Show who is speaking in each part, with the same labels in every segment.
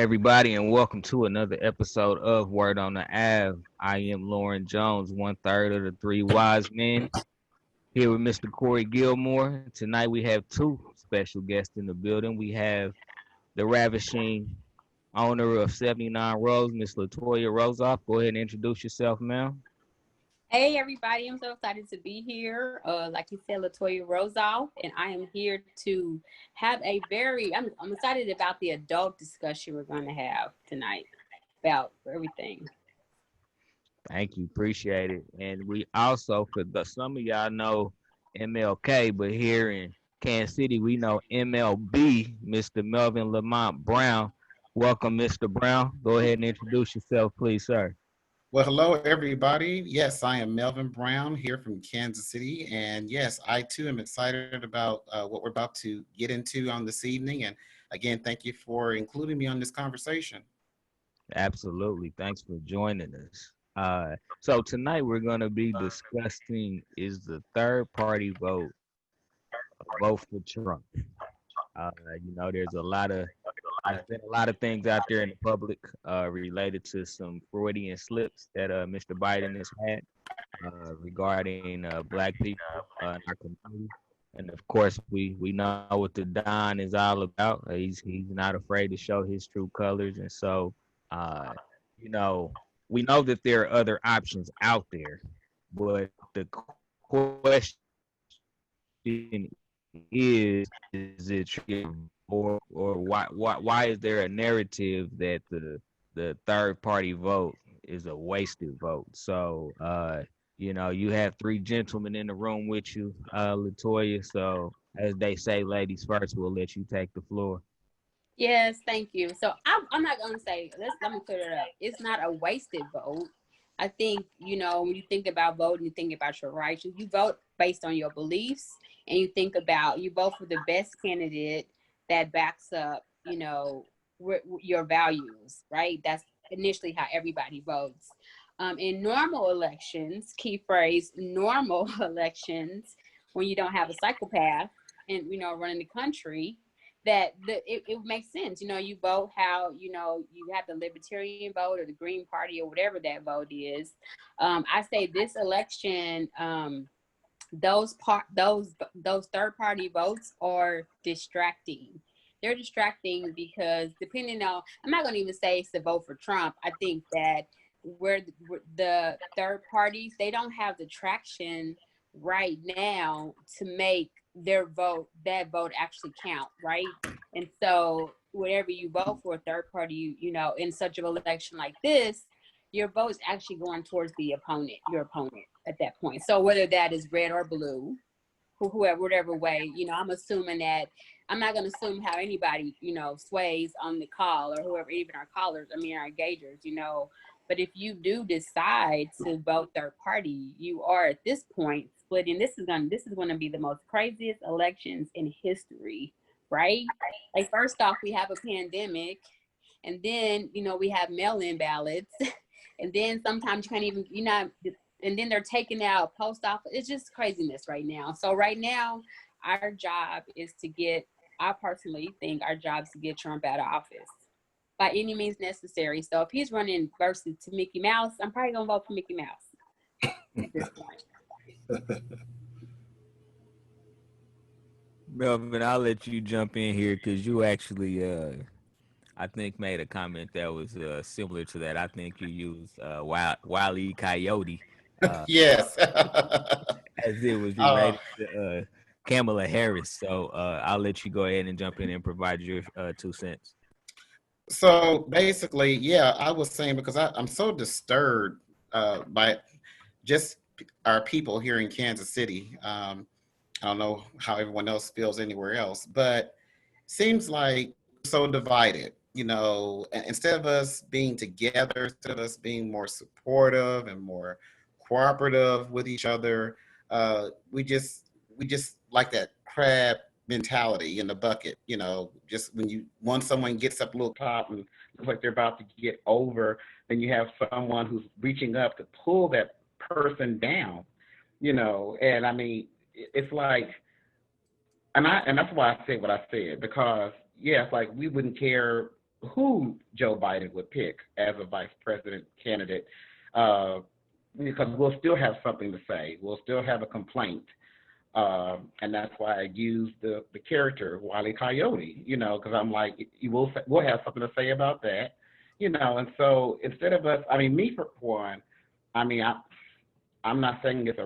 Speaker 1: everybody, and welcome to another episode of Word on the Ave. I am Lauren Jones, one third of the three wise men, here with Mr. Corey Gilmore. Tonight we have two special guests in the building. We have the ravishing owner of 79 Rose, Miss Latoya Rosoff. Go ahead and introduce yourself, ma'am.
Speaker 2: Hey everybody, I'm so excited to be here. Like you said, Latoya Rosoff, and I am here to have I'm excited about the adult discussion we're going to have tonight about everything.
Speaker 1: Thank you, appreciate it. And we also, some of y'all know MLK, but here in Kansas City, we know MLB, Mr. Melvin Lamont Brown. Welcome, Mr. Brown. Go ahead and introduce yourself, please, sir.
Speaker 3: Well, hello, everybody. Yes, I am Melvin Brown here from Kansas City. And yes, I too am excited about what we're about to get into on this evening. And again, thank you for including me on this conversation.
Speaker 1: Absolutely. Thanks for joining us. So tonight we're going to be discussing is the third party vote for Trump. Uh, there's a lot of things out there in the public related to some Freudian slips that Mr. Biden has had regarding black people in our community. And of course, we know what the Don is all about. He's not afraid to show his true colors, and so uh, you know we know that there are other options out there, but the question is it true, or why is there a narrative that the third party vote is a wasted vote? So you have three gentlemen in the room with you, Latoya. So as they say, ladies first, we'll let you take the floor.
Speaker 2: Yes, thank you. So I'm not going to say, let me clear it up. It's not a wasted vote. I think, when you think about voting, you think about your rights. You vote based on your beliefs, and you vote for the best candidate that backs up, your values, right? That's initially how everybody votes. In normal elections, key phrase, normal elections, when you don't have a psychopath and, running the country, it makes sense. You vote how, you have the libertarian vote or the Green Party or whatever that vote is. I say this election, those third party votes are distracting. They're distracting because I'm not going to even say it's the vote for Trump. I think that where the third parties, they don't have the traction right now to make that vote actually count, right? And so whatever you vote for a third party, in such an election like this, your vote is actually going towards your opponent at that point. So whether that is red or blue, whoever, whatever way, I'm assuming that I'm not going to assume how anybody, sways on the call or whoever, even our callers, our engagers, but if you do decide to vote third party, you are at this point splitting. This is going to be the most craziest elections in history, right? Like, first off, we have a pandemic, and then, we have mail-in ballots, and then sometimes you can't even, and then they're taking out post office. It's just craziness right now. So right now, our job is I personally think our job is to get Trump out of office by any means necessary. So if he's running versus to Mickey Mouse, I'm probably going to vote for Mickey Mouse at this point.
Speaker 1: Melvin, I'll let you jump in here because you actually, I think, made a comment that was similar to that. I think you used Wile E. Coyote
Speaker 3: Yes.
Speaker 1: as it was related to Kamala Harris. So I'll let you go ahead and jump in and provide your 2 cents.
Speaker 3: So basically, yeah, I was saying because I'm so disturbed by just our people here in Kansas City. I don't know how everyone else feels anywhere else, but seems like so divided. Instead of us being together, instead of us being more supportive and more cooperative with each other, we just like that crab mentality in the bucket. Just when someone gets up a little top and looks like they're about to get over, then you have someone who's reaching up to pull that person down. And I mean, it's like, and that's why I said what I said, because yeah, it's like we wouldn't care who Joe Biden would pick as a vice president candidate, uh, because we'll still have something to say. We'll still have a complaint. And that's why I use the character Wile E. Coyote, because I'm like, we'll have something to say about that, And so instead of us, I mean, me for one, I mean, I'm not saying it's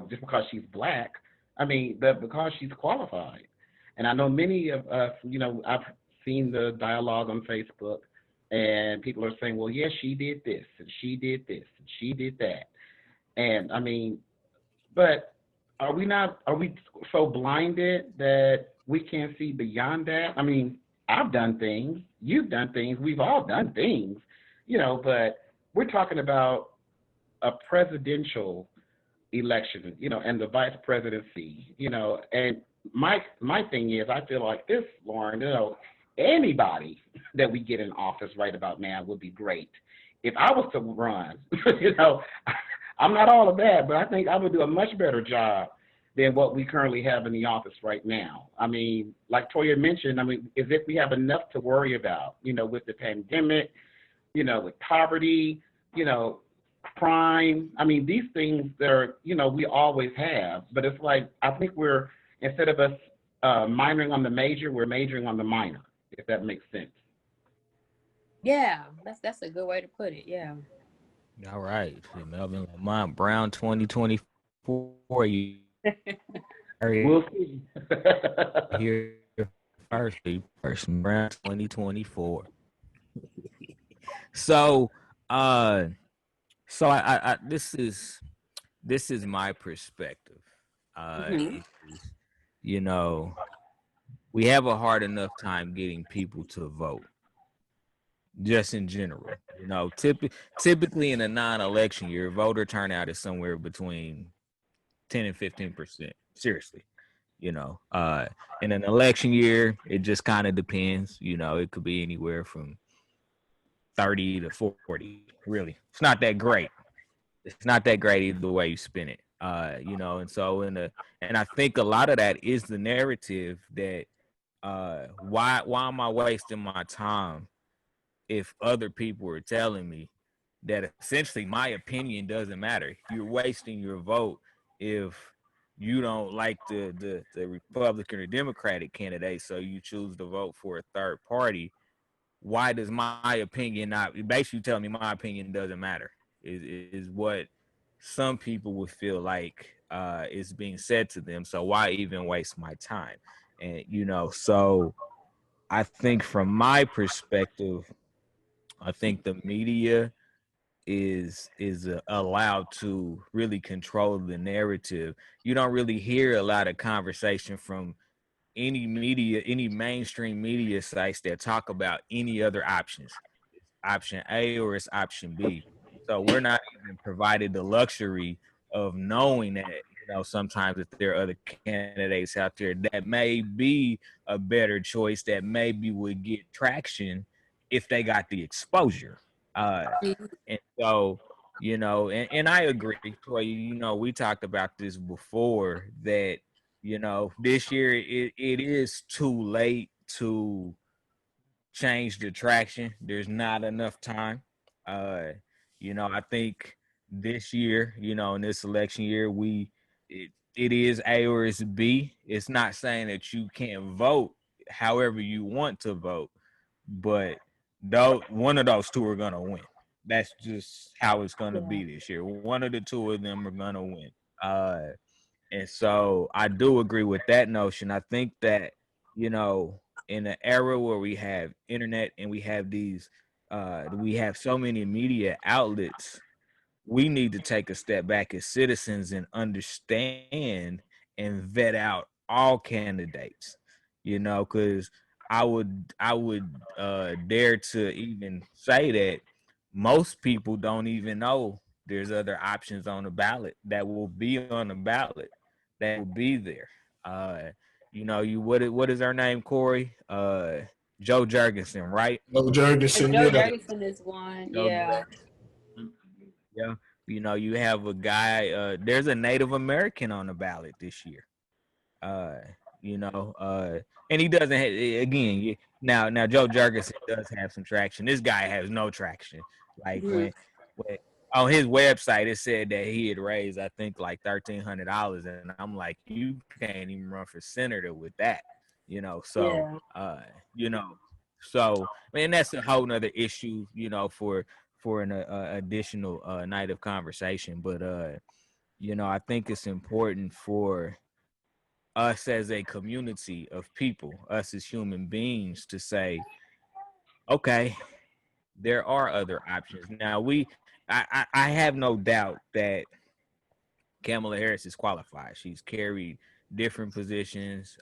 Speaker 3: just because she's black. I mean, but because she's qualified. And I know many of us, I've seen the dialogue on Facebook, and people are saying, well, yes, she did this, and she did this, and she did that. And I mean, but are we so blinded that we can't see beyond that? I mean, I've done things, you've done things, we've all done things, but we're talking about a presidential election, and the vice presidency, and my thing is, I feel like this, Lauren, anybody that we get in office right about now would be great. If I was to run, I'm not all of that, but I think I would do a much better job than what we currently have in the office right now. I mean, like Toya mentioned, I mean, as if we have enough to worry about, with the pandemic, with poverty, crime. I mean, these things that are, we always have, but it's like, I think instead of us minoring on the major, we're majoring on the minor, if that makes sense.
Speaker 2: Yeah, that's a good way to put it. Yeah.
Speaker 1: All right. Melvin Lamont Brown 2024. You
Speaker 3: We'll see.
Speaker 1: here first Brown 2024. So I this is my perspective. We have a hard enough time getting people to vote. Just in general, typically in a non-election year, voter turnout is somewhere between 10 and 15%. Seriously, in an election year, it just kind of depends. It could be anywhere from 30 to 40. Really, it's not that great. It's not that great either way you spin it. And so and I think a lot of that is the narrative that why am I wasting my time if other people are telling me that essentially my opinion doesn't matter. You're wasting your vote if you don't like the Republican or Democratic candidate, so you choose to vote for a third party. Why does my opinion not? Basically, telling me my opinion doesn't matter is what some people would feel like is being said to them. So why even waste my time? And so I think from my perspective, I think the media is allowed to really control the narrative. You don't really hear a lot of conversation from any mainstream media sites that talk about any other options. It's option A or it's option B. So we're not even provided the luxury of knowing that, sometimes if there are other candidates out there that may be a better choice, that maybe would get traction if they got the exposure. And so, and I agree, Toy, we talked about this before that, this year it is too late to change the traction. There's not enough time. I think this year, in this election year, it is A or it's B. It's not saying that you can't vote however you want to vote, but one of those two are gonna win. That's just how it's gonna be this year. One of the two of them are gonna win. And so I do agree with that notion. I think that, in an era where we have internet and we have so many media outlets, we need to take a step back as citizens and understand and vet out all candidates, because I would dare to even say that most people don't even know there's other options on the ballot that will be on the ballot that will be there. What is her name, Corey? Jo Jorgensen, right?
Speaker 4: Jo Jorgensen,
Speaker 2: Joe
Speaker 4: yeah.
Speaker 2: Jorgensen is one.
Speaker 1: Jo
Speaker 2: Yeah.
Speaker 1: Yeah. You have a guy, there's a Native American on the ballot this year. you know. And he doesn't again. Now Joe Jurgensen does have some traction. This guy has no traction. Like when on his website it said that he had raised I think like $1,300, and I'm like, you can't even run for senator with that, you know. So you know, so man, that's a whole nother issue, you know, for an additional night of conversation. But you know, I think it's important for us as a community of people, us as human beings, to say, okay, there are other options. Now, I have no doubt that Kamala Harris is qualified. She's carried different positions.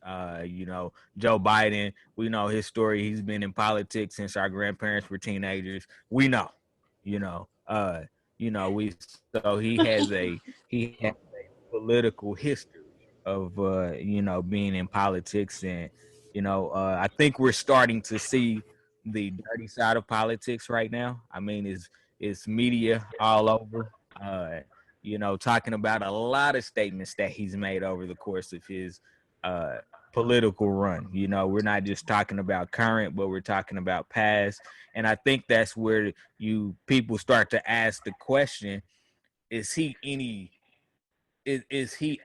Speaker 1: You know, Joe Biden, we know his story. He's been in politics since our grandparents were teenagers. We know, you know, we so he has a political history of you know, being in politics. And you know, I think we're starting to see the dirty side of politics right now. I mean, it's media all over, you know, talking about a lot of statements that he's made over the course of his political run. You know, we're not just talking about current, but we're talking about past. And I think that's where people start to ask the question, is he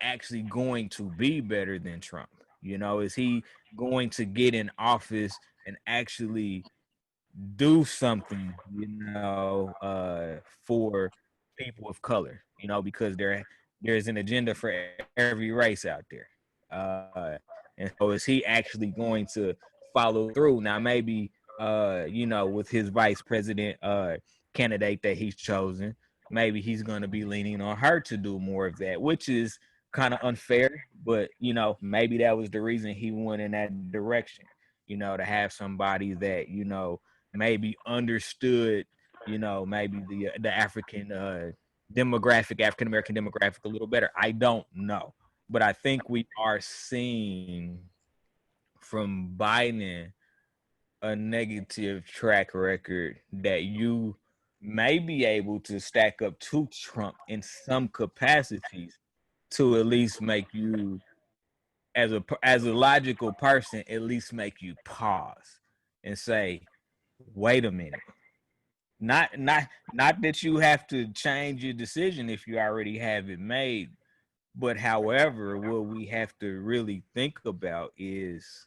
Speaker 1: actually going to be better than Trump? You know, is he going to get in office and actually do something, you know, for people of color? You know, because there's an agenda for every race out there. And so is he actually going to follow through? Now, maybe, you know, with his vice president candidate that he's chosen, maybe he's going to be leaning on her to do more of that, which is kind of unfair. But, you know, maybe that was the reason he went in that direction, you know, to have somebody that, you know, maybe understood, you know, maybe the African African American demographic a little better. I don't know. But I think we are seeing from Biden a negative track record that you may be able to stack up to Trump in some capacities to at least make you, as a logical person, at least make you pause and say, wait a minute. Not that you have to change your decision if you already have it made, but however, what we have to really think about is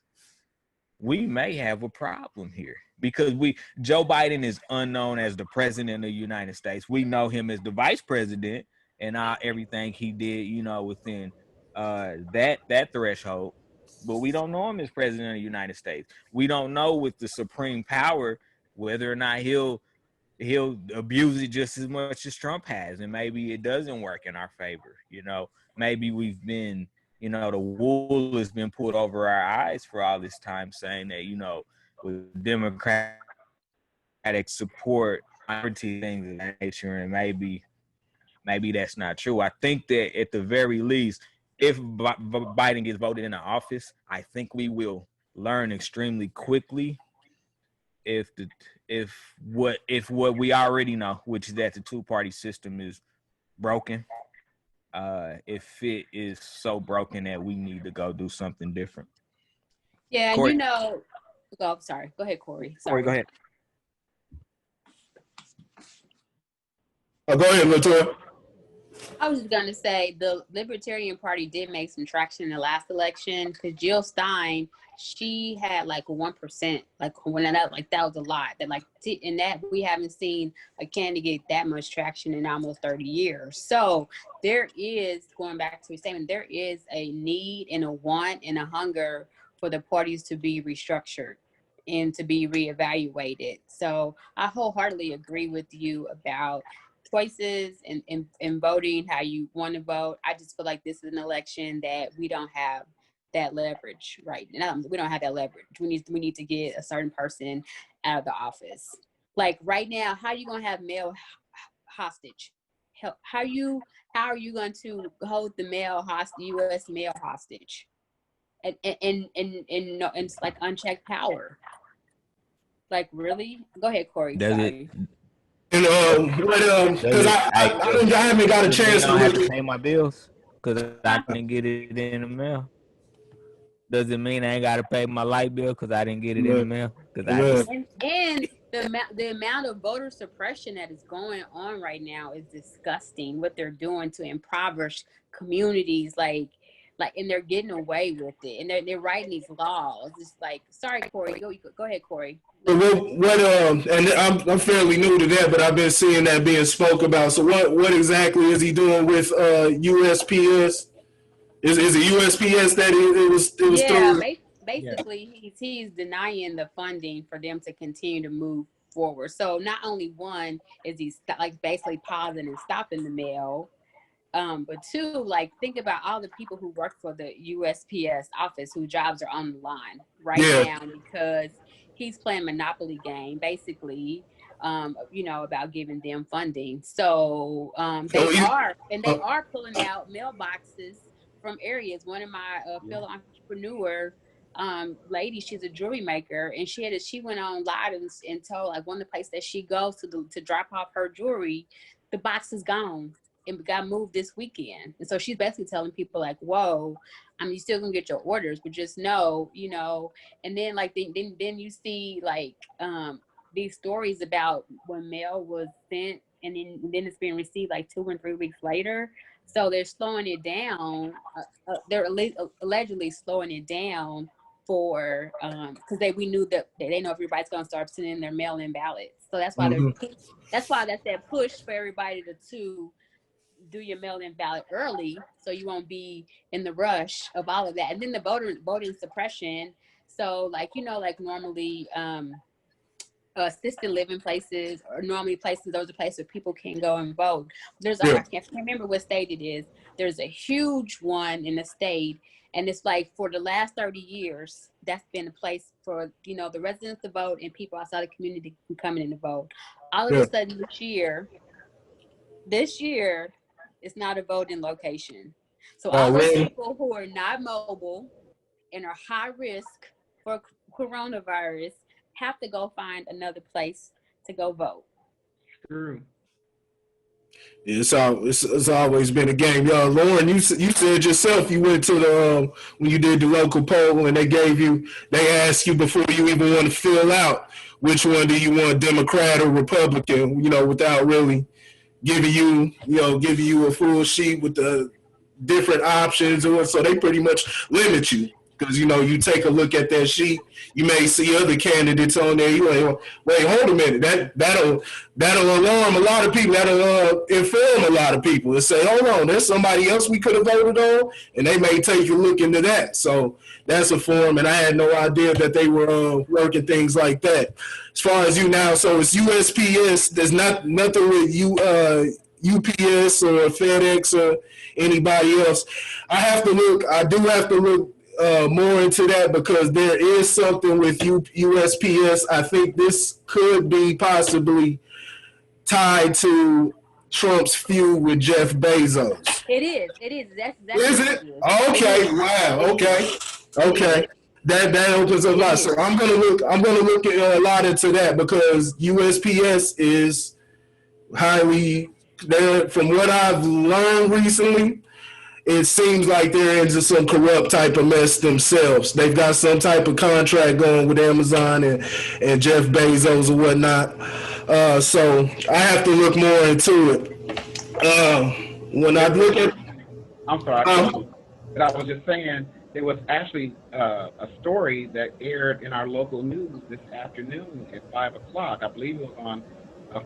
Speaker 1: we may have a problem here, because Joe Biden is unknown as the president of the United States. We know him as the vice president and everything he did, you know, within that threshold. But we don't know him as president of the United States. We don't know with the supreme power whether or not he'll abuse it just as much as Trump has, and maybe it doesn't work in our favor. You know, maybe we've been, you know, the wool has been pulled over our eyes for all this time, saying that, you know, with Democratic support, minority things of that nature, and maybe that's not true. I think that at the very least, if Biden gets voted into office, I think we will learn extremely quickly if what we already know, which is that the two-party system is broken. If it is so broken that we need to go do something different.
Speaker 2: Yeah,
Speaker 1: Corey.
Speaker 2: you know. Oh, sorry. Go ahead, Corey. Sorry.
Speaker 1: Corey, go ahead.
Speaker 4: Oh, go ahead, Latoya.
Speaker 2: I was just gonna say the Libertarian Party did make some traction in the last election, because Jill Stein, she had like 1%, like when that was a lot. That in that we haven't seen a candidate that much traction in almost 30 years. So there is, going back to his statement, there is a need and a want and a hunger for the parties to be restructured and to be reevaluated. So I wholeheartedly agree with you about choices and voting how you want to vote. I just feel like this is an election that we don't have that leverage right now. We don't have that leverage. We need to get a certain person out of the office. Like right now, how are you going to have male hostage? How are you going to hold the U.S. male hostage? And it's like unchecked power. Like, really? Go ahead, Corey. Sorry.
Speaker 4: And because I haven't got a chance to
Speaker 1: have to pay my bills because I can get it in the mail. Does it mean I ain't gotta pay my light bill because I didn't get it in the mail? Because I
Speaker 4: Yeah.
Speaker 2: And the amount of voter suppression that is going on right now is disgusting. What they're doing to impoverish communities, like, and they're getting away with it, and they're writing these laws. It's like, sorry, Corey, go ahead, Corey.
Speaker 4: And I'm fairly new to that, but I've been seeing that being spoke about. So what exactly is he doing with USPS? Is it USPS that it was
Speaker 2: Yeah,
Speaker 4: through?
Speaker 2: basically, he's denying the funding for them to continue to move forward. So not only one is he like basically pausing and stopping the mail, but two, like, think about all the people who work for the USPS office whose jobs are on the line right now because he's playing monopoly game, basically, about giving them funding. So they are pulling out mailboxes from areas. One of my fellow entrepreneur lady, she's a jewelry maker, and she went on live and told, like, one of the places that she goes to drop off her jewelry, the box is gone and got moved this weekend. And so she's basically telling people, like, whoa, you still gonna get your orders, but just know, and then like then you see like these stories about when mail was sent and then it's being received like 2 and 3 weeks later. So they're slowing it down. They're allegedly slowing it down for because we knew that they know everybody's gonna start sending their mail-in ballots. So that's why that's that push for everybody to do your mail-in ballot early, so you won't be in the rush of all of that. And then the voting suppression. So like normally assisted living places or normally places, those are places where people can go and vote. I can't remember what state it is. There's a huge one in the state, and it's like for the last 30 years, that's been a place for, the residents to vote and people outside the community can come in and vote. All of a sudden this year, it's not a voting location. So all those people who are not mobile and are high risk for coronavirus have to go find another place to go vote.
Speaker 3: True.
Speaker 4: It's always been a game, y'all. Lauren, you said yourself you went to the when you did the local poll and they asked you before you even want to fill out which one do you want, Democrat or Republican, without really giving you a full sheet with the different options, so they pretty much limit you. Because, you take a look at that sheet, you may see other candidates on there. You like, wait, hold a minute. That'll alarm a lot of people. That'll inform a lot of people and say, hold on, there's somebody else we could have voted on. And they may take a look into that. So that's a form. And I had no idea that they were working things like that. As far as you now, so it's USPS. There's nothing with UPS or FedEx or anybody else. I do have to look more into that because there is something with USPS. I think this could be possibly tied to Trump's feud with Jeff Bezos.
Speaker 2: It is. That's exactly.
Speaker 4: Is it? Okay. Wow. Okay. That opens a lot. So I'm gonna look at a lot into that because USPS is highly there. From what I've learned recently, it seems like they're into some corrupt type of mess themselves. They've got some type of contract going with Amazon and Jeff Bezos or whatnot. So I have to look more into it. When I look at...
Speaker 5: I'm sorry. But I was just saying, there was actually a story that aired in our local news this afternoon at 5 o'clock. I believe it was on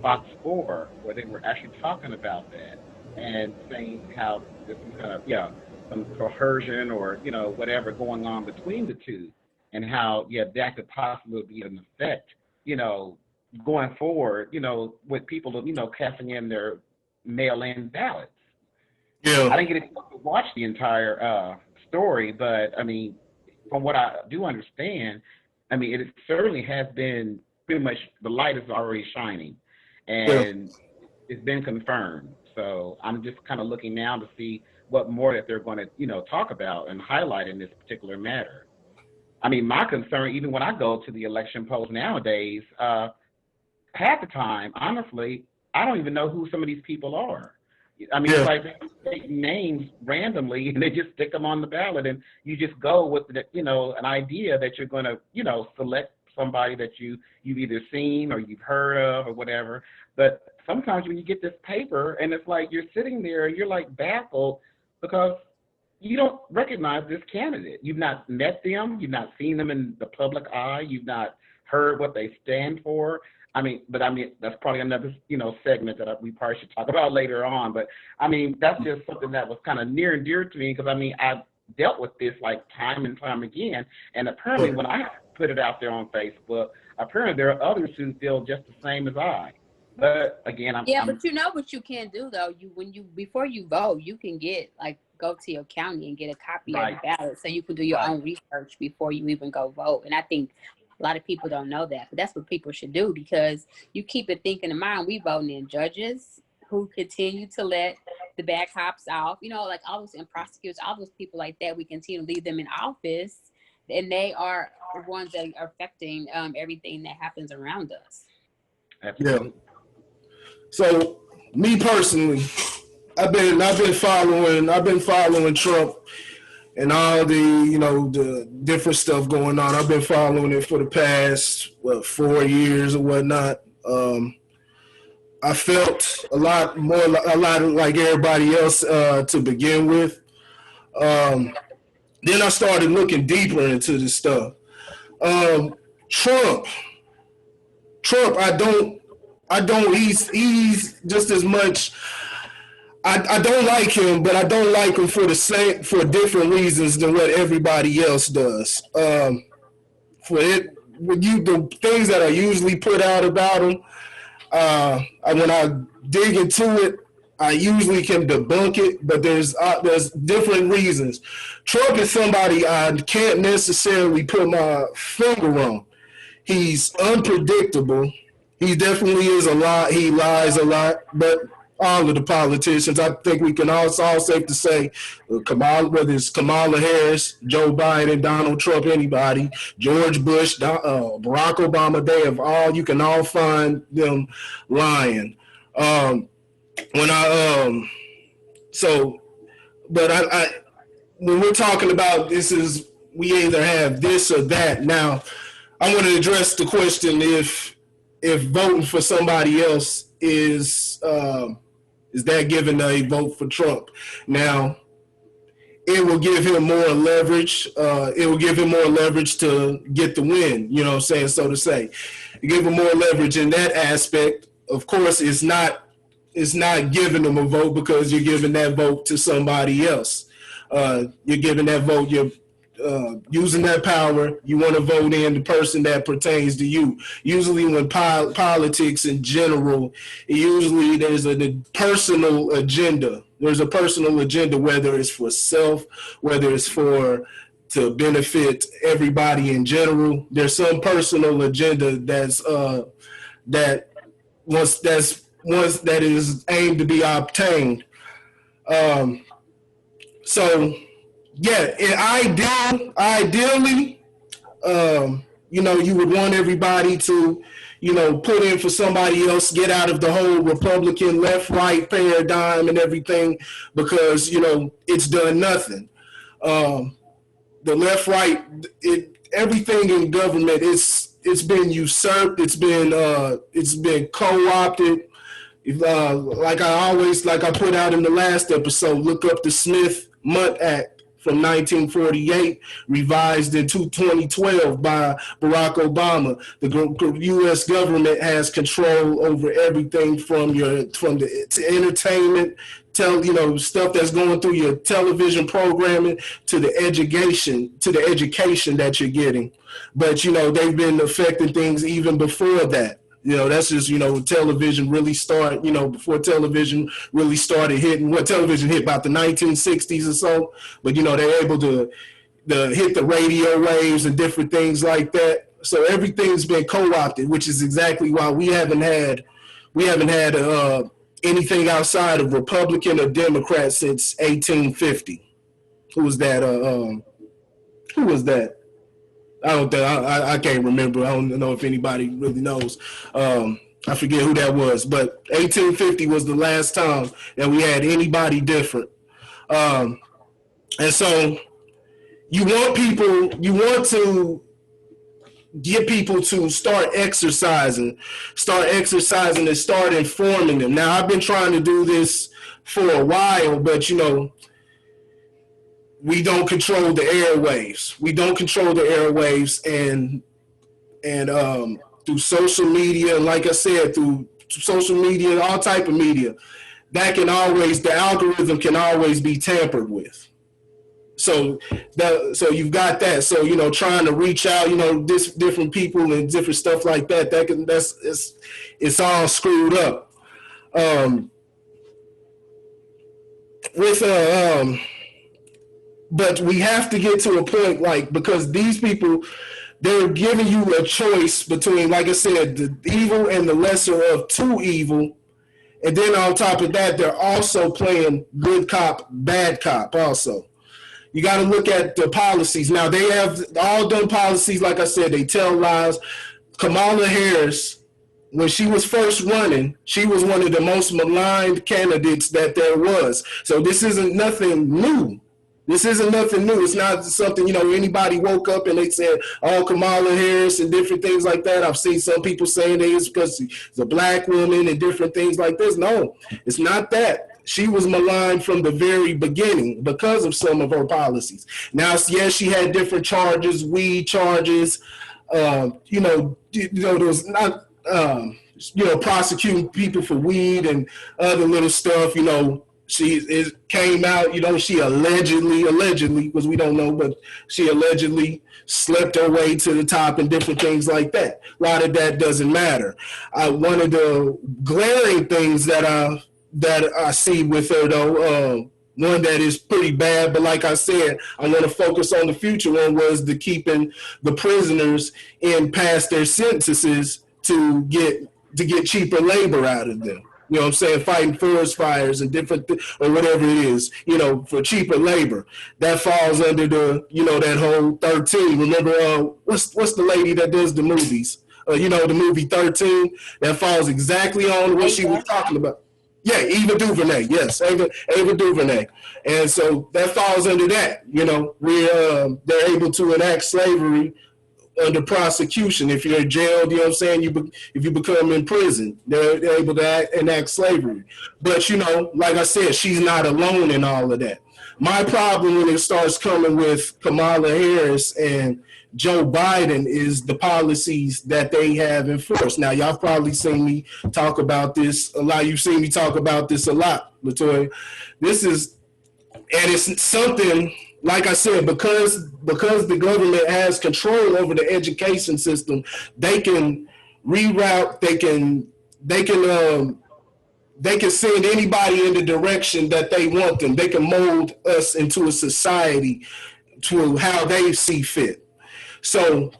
Speaker 5: Fox 4, where they were actually talking about that and saying how there's some coercion or, whatever going on between the two, and how, that could possibly be an effect, going forward, with people, casting in their mail-in ballots.
Speaker 4: Yeah.
Speaker 5: I didn't get a chance to watch the entire story, but, from what I do understand, it certainly has been pretty much, the light is already shining, and it's been confirmed. So I'm just kind of looking now to see what more that they're going to, talk about and highlight in this particular matter. My concern, even when I go to the election polls nowadays, half the time, honestly, I don't even know who some of these people are. I mean,
Speaker 4: Yeah.
Speaker 5: it's like they take names randomly and they just stick them on the ballot, and you just go with an idea that you're going to, select somebody that you've either seen or you've heard of or whatever. But sometimes when you get this paper and it's like you're sitting there and you're like baffled because you don't recognize this candidate. You've not met them. You've not seen them in the public eye. You've not heard what they stand for. That's probably another, segment that we probably should talk about later on. But that's just something that was kind of near and dear to me because I've dealt with this like time and time again. And apparently when I put it out there on Facebook, apparently there are others who feel just the same as I. But again,
Speaker 2: but you know what you can do though. Before you vote, you can go to your county and get a copy of the ballot, so you can do your own research before you even go vote. And I think a lot of people don't know that, but that's what people should do because you keep it thinking in mind. We voting in judges who continue to let the bad cops off, like all those and prosecutors, all those people like that. We continue to leave them in office, and they are the ones that are affecting everything that happens around us.
Speaker 5: Absolutely.
Speaker 4: Yeah. So me personally, I've been following Trump and all the different stuff going on. I've been following it for the past 4 years or whatnot. I felt a lot like everybody else to begin with. Then I started looking deeper into this stuff. Trump, I don't. He's just as much. I don't like him, but I don't like him for different reasons than what everybody else does. The things that are usually put out about him, when I dig into it, I usually can debunk it. But there's different reasons. Trump is somebody I can't necessarily put my finger on. He's unpredictable. He definitely is a lot. He lies a lot, but all of the politicians, I think we can all safe to say, whether it's Kamala Harris, Joe Biden, Donald Trump, anybody, George Bush, Barack Obama, you can all find them lying. When we're talking about we either have this or that. Now, I want to address the question if voting for somebody else is that giving a vote for Trump? Now, it will give him more leverage. It will give him more leverage to get the win, so to say. Give him more leverage in that aspect. Of course, it's not giving him a vote because you're giving that vote to somebody else. You're giving that vote, you're using that power, you want to vote in the person that pertains to you. Usually when politics in general, there's a personal agenda. There's a personal agenda, whether it's for self, whether it's to benefit everybody in general. There's some personal agenda that is aimed to be obtained. Ideally, you would want everybody to, put in for somebody else, get out of the whole Republican left-right paradigm and everything, because, it's done nothing. The left-right, everything in government, it's been usurped, it's been co-opted. Like I put out in the last episode, look up the Smith-Mundt Act from 1948, revised in 2012 by Barack Obama. The U.S. government has control over everything from the entertainment, stuff that's going through your television programming to the education that you're getting. But they've been affecting things even before that. That's just, television really started, before television really started hitting. What television hit about the 1960s or so, but they're able to hit the radio waves and different things like that. So everything's been co-opted, which is exactly why we haven't had anything outside of Republican or Democrat since 1850. Who was that? I can't remember. I don't know if anybody really knows. I forget who that was, but 1850 was the last time that we had anybody different. And so you want to get people to start exercising and start informing them. Now, I've been trying to do this for a while, but we don't control the airwaves. And through social media, like I said, through social media, all type of media, the algorithm can always be tampered with. So you've got that. So, trying to reach out, different people and different stuff like that, it's all screwed up. But we have to get to a point, because these people, they're giving you a choice between, like I said, the evil and the lesser of two evil. And then on top of that, they're also playing good cop, bad cop also. You got to look at the policies. Now, they have all done policies. Like I said, they tell lies. Kamala Harris, when she was first running, she was one of the most maligned candidates that there was. So this isn't nothing new. It's not something, anybody woke up and they said, oh, Kamala Harris and different things like that. I've seen some people saying that it's because she's a black woman and different things like this. No, it's not that. She was maligned from the very beginning because of some of her policies. Now, yes, she had different charges, weed charges, there was not, prosecuting people for weed and other little stuff, She came out, she allegedly, because we don't know, but she allegedly slept her way to the top and different things like that. A lot of that doesn't matter. One of the glaring things that I see with her, though, one that is pretty bad, but like I said, I want to focus on the future one, was the keeping the prisoners in past their sentences to get cheaper labor out of them. You know what I'm saying? Fighting forest fires and different, or whatever it is, for cheaper labor. That falls under the, that whole 13. Remember, what's the lady that does the movies? The movie 13? That falls exactly on what she was talking about. Yeah, Ava DuVernay. Yes, Ava DuVernay. And so that falls under that. They're able to enact slavery under prosecution. If you're jailed, if you become in prison, they're able to enact slavery. But, like I said, she's not alone in all of that. My problem when it starts coming with Kamala Harris and Joe Biden is the policies that they have enforced. Now, y'all probably seen me talk about this a lot. You've seen me talk about this a lot, Latoya. It's something, like I said, because the government has control over the education system, they can reroute, they can send anybody in the direction that they want them. They can mold us into a society to how they see fit. So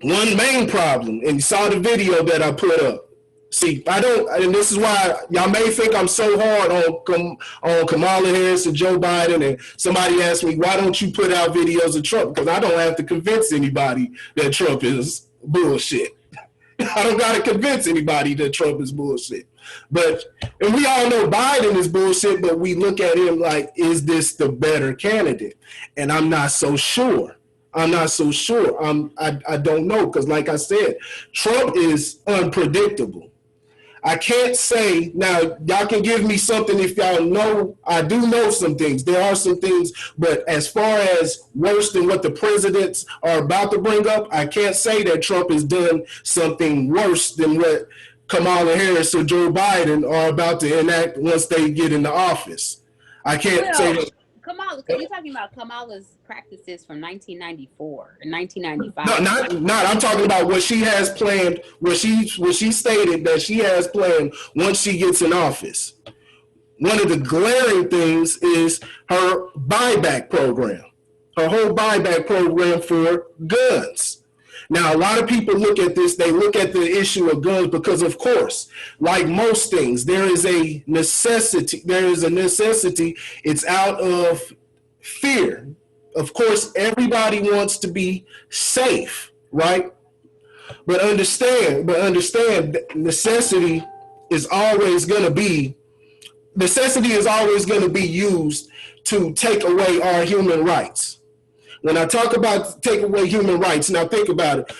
Speaker 4: one main problem, and you saw the video that I put up. See, and this is why y'all may think I'm so hard on Kamala Harris and Joe Biden, and somebody asked me, why don't you put out videos of Trump? Because I don't have to convince anybody that Trump is bullshit. I don't got to convince anybody that Trump is bullshit. And we all know Biden is bullshit, but we look at him like, is this the better candidate? And I'm not so sure. I don't know, because like I said, Trump is unpredictable. I can't say, now y'all can give me something if y'all know, I do know some things. There are some things, but as far as worse than what the presidents are about to bring up, I can't say that Trump has done something worse than what Kamala Harris or Joe Biden are about to enact once they get into office. I can't say that.
Speaker 2: Kamala, because you're talking about Kamala's practices from 1994 and 1995.
Speaker 4: No, not. I'm talking about what she has planned. What she stated that she has planned once she gets in office. One of the glaring things is her buyback program. Her whole buyback program for guns. Now, a lot of people look at this, they look at the issue of guns because, of course, like most things, there is a necessity. It's out of fear. Of course, everybody wants to be safe, right? But understand, necessity is always going to be used to take away our human rights. When I talk about take away human rights, now think about it.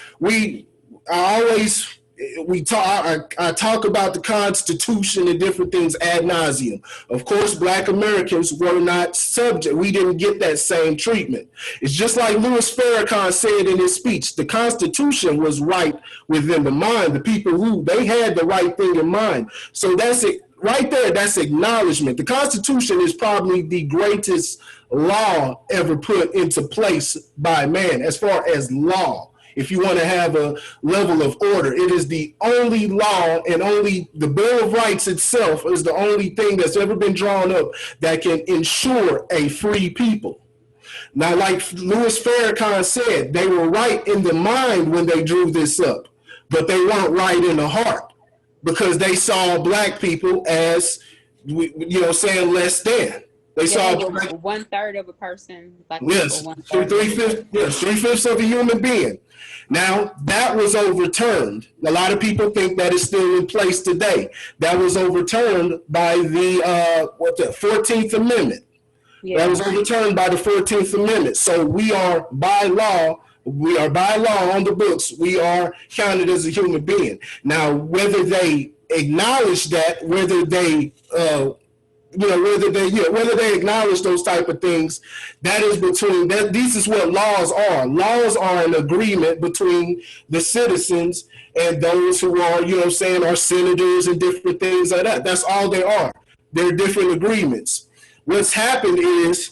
Speaker 4: I talk about the Constitution and different things ad nauseum. Of course, Black Americans were not subject. We didn't get that same treatment. It's just like Louis Farrakhan said in his speech, the Constitution was right within the mind. The people who, they had the right thing in mind. So that's it. Right there, that's acknowledgement. The Constitution is probably the greatest law ever put into place by man as far as law. If you want to have a level of order, it is the only law, and only the Bill of Rights itself is the only thing that's ever been drawn up that can ensure a free people. Now, like Louis Farrakhan said, they were right in the mind when they drew this up, but they weren't right in the heart, because they saw Black people as, saying less than. They saw
Speaker 2: 1/3 of a person. Black
Speaker 4: yes,
Speaker 2: people,
Speaker 4: 3/5. Yes, 3/5 of a human being. Now that was overturned. A lot of people think that is still in place today. That was overturned by the 14th Amendment. Yeah. That was overturned by the 14th Amendment. So we are by law on the books. We are counted as a human being. Now, whether they acknowledge that, whether they acknowledge those type of things, that is between that. This is what laws are. Laws are an agreement between the citizens and those who are, our senators and different things like that. That's all they are. They're different agreements. What's happened is